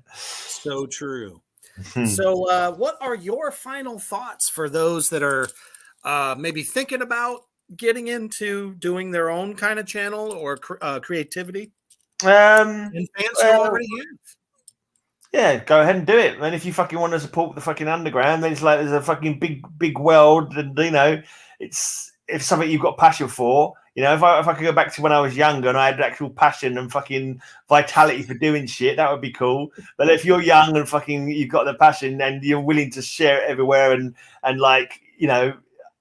So true. So what are your final thoughts for those that are maybe thinking about getting into doing their own kind of channel or creativity? And fans who already have. Yeah, go ahead and do it. And if you fucking want to support the fucking underground, then it's like there's a fucking big world, and, you know, it's something you've got passion for. You know, if I could go back to when I was younger and I had actual passion and fucking vitality for doing shit, that would be cool. But if you're young and fucking you've got the passion and you're willing to share it everywhere, and like, you know,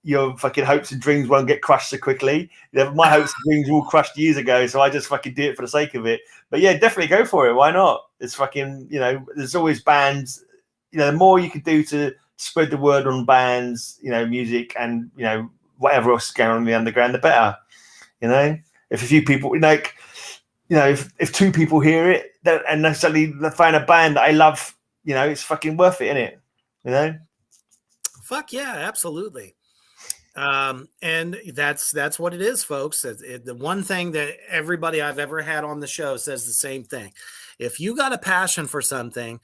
your fucking hopes and dreams won't get crushed so quickly. My hopes and dreams were all crushed years ago, so I just fucking do it for the sake of it. But yeah, definitely go for it. Why not? It's fucking, you know, there's always bands. You know, the more you can do to spread the word on bands, you know, music, and, you know, whatever else is going on in the underground, the better. You know, if a few people, like, you know, if 2 people hear it and necessarily they find a band that I love, you know, it's fucking worth it, innit? You know? Fuck yeah, absolutely. And that's what it is, folks. The one thing that everybody I've ever had on the show says the same thing. If you got a passion for something,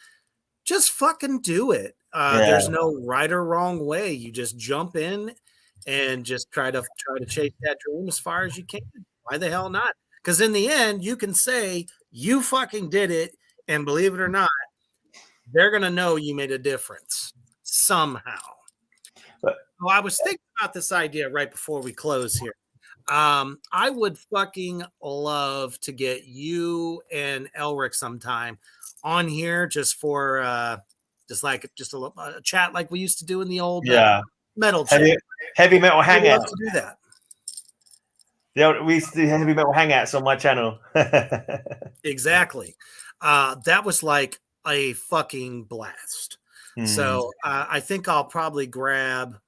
just fucking do it. There's no right or wrong way. You just jump in and just try to chase that dream as far as you can. Why the hell not? Because in the end, you can say you fucking did it, and believe it or not, they're gonna know you made a difference somehow. Well, I was thinking about this idea right before we close here. I would fucking love to get you and Elric sometime on here just for just a chat like we used to do in the old metal chat. Heavy metal hangouts. I'd love to do that. Yeah, we used to do heavy metal hangouts on my channel. Exactly. That was like a fucking blast. So I think I'll probably grab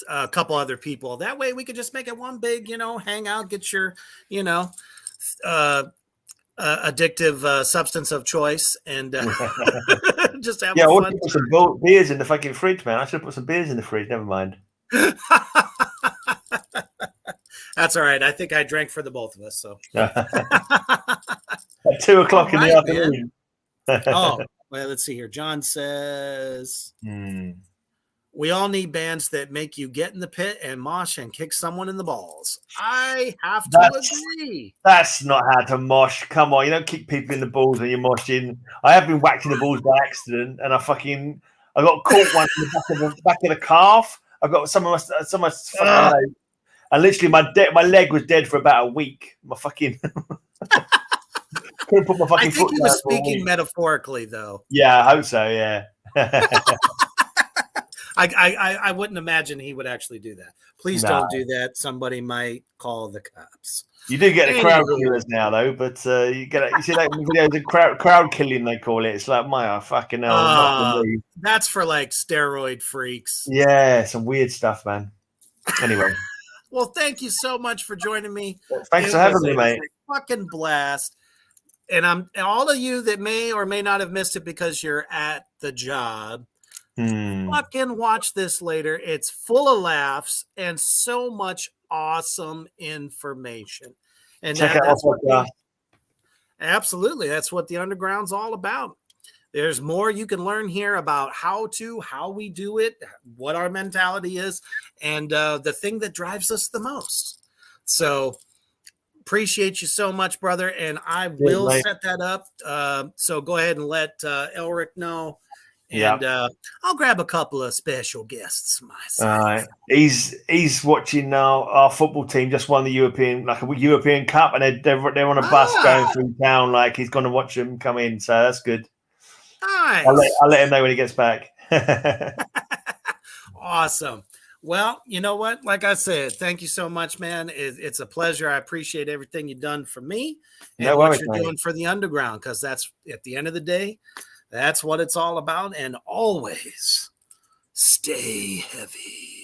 a couple other people. That way we could just make it one big, you know, hangout, get your, you know, addictive substance of choice, and just have fun. Put some beers in the fucking fridge, man. I should put some beers in the fridge. Never mind. That's all right. I think I drank for the both of us. So at 2 o'clock in the afternoon. Oh, well, let's see here. John says, We all need bands that make you get in the pit and mosh and kick someone in the balls. I have to agree. That's not how to mosh. Come on, you don't kick people in the balls when you're moshing. I have been whacked in the balls by accident, and I got caught one in the back of the calf. I got some of my fucking, and literally my leg was dead for about a week. My fucking couldn't put my fucking. I think he was speaking metaphorically, though. Yeah, I hope so. Yeah. I wouldn't imagine he would actually do that. Please don't do that. Somebody might call the cops. You do get the crowd killers now, though, but you see that videos of crowd killing, they call it. It's like, my fucking hell. That's for like steroid freaks. Yeah, some weird stuff, man. Anyway. Well, thank you so much for joining me. Thanks for having me, mate. Fucking blast. And all of you that may or may not have missed it because you're at the job, fucking watch this later. It's full of laughs and so much awesome information. And that's absolutely, that's what the Underground's all about. There's more you can learn here about how we do it, what our mentality is, and the thing that drives us the most. So appreciate you so much, brother. And I will set that up. So go ahead and let Elric know. And I'll grab a couple of special guests myself. He's watching now. Our football team just won the European Cup, and they're on a bus going through town. Like, he's going to watch them come in, so that's good. Nice. I'll let him know when he gets back. Awesome. Well, you know what? Like I said, thank you so much, man. It's a pleasure. I appreciate everything you've done for me and what you're doing for the Underground, because that's, at the end of the day, that's what it's all about. And always stay heavy.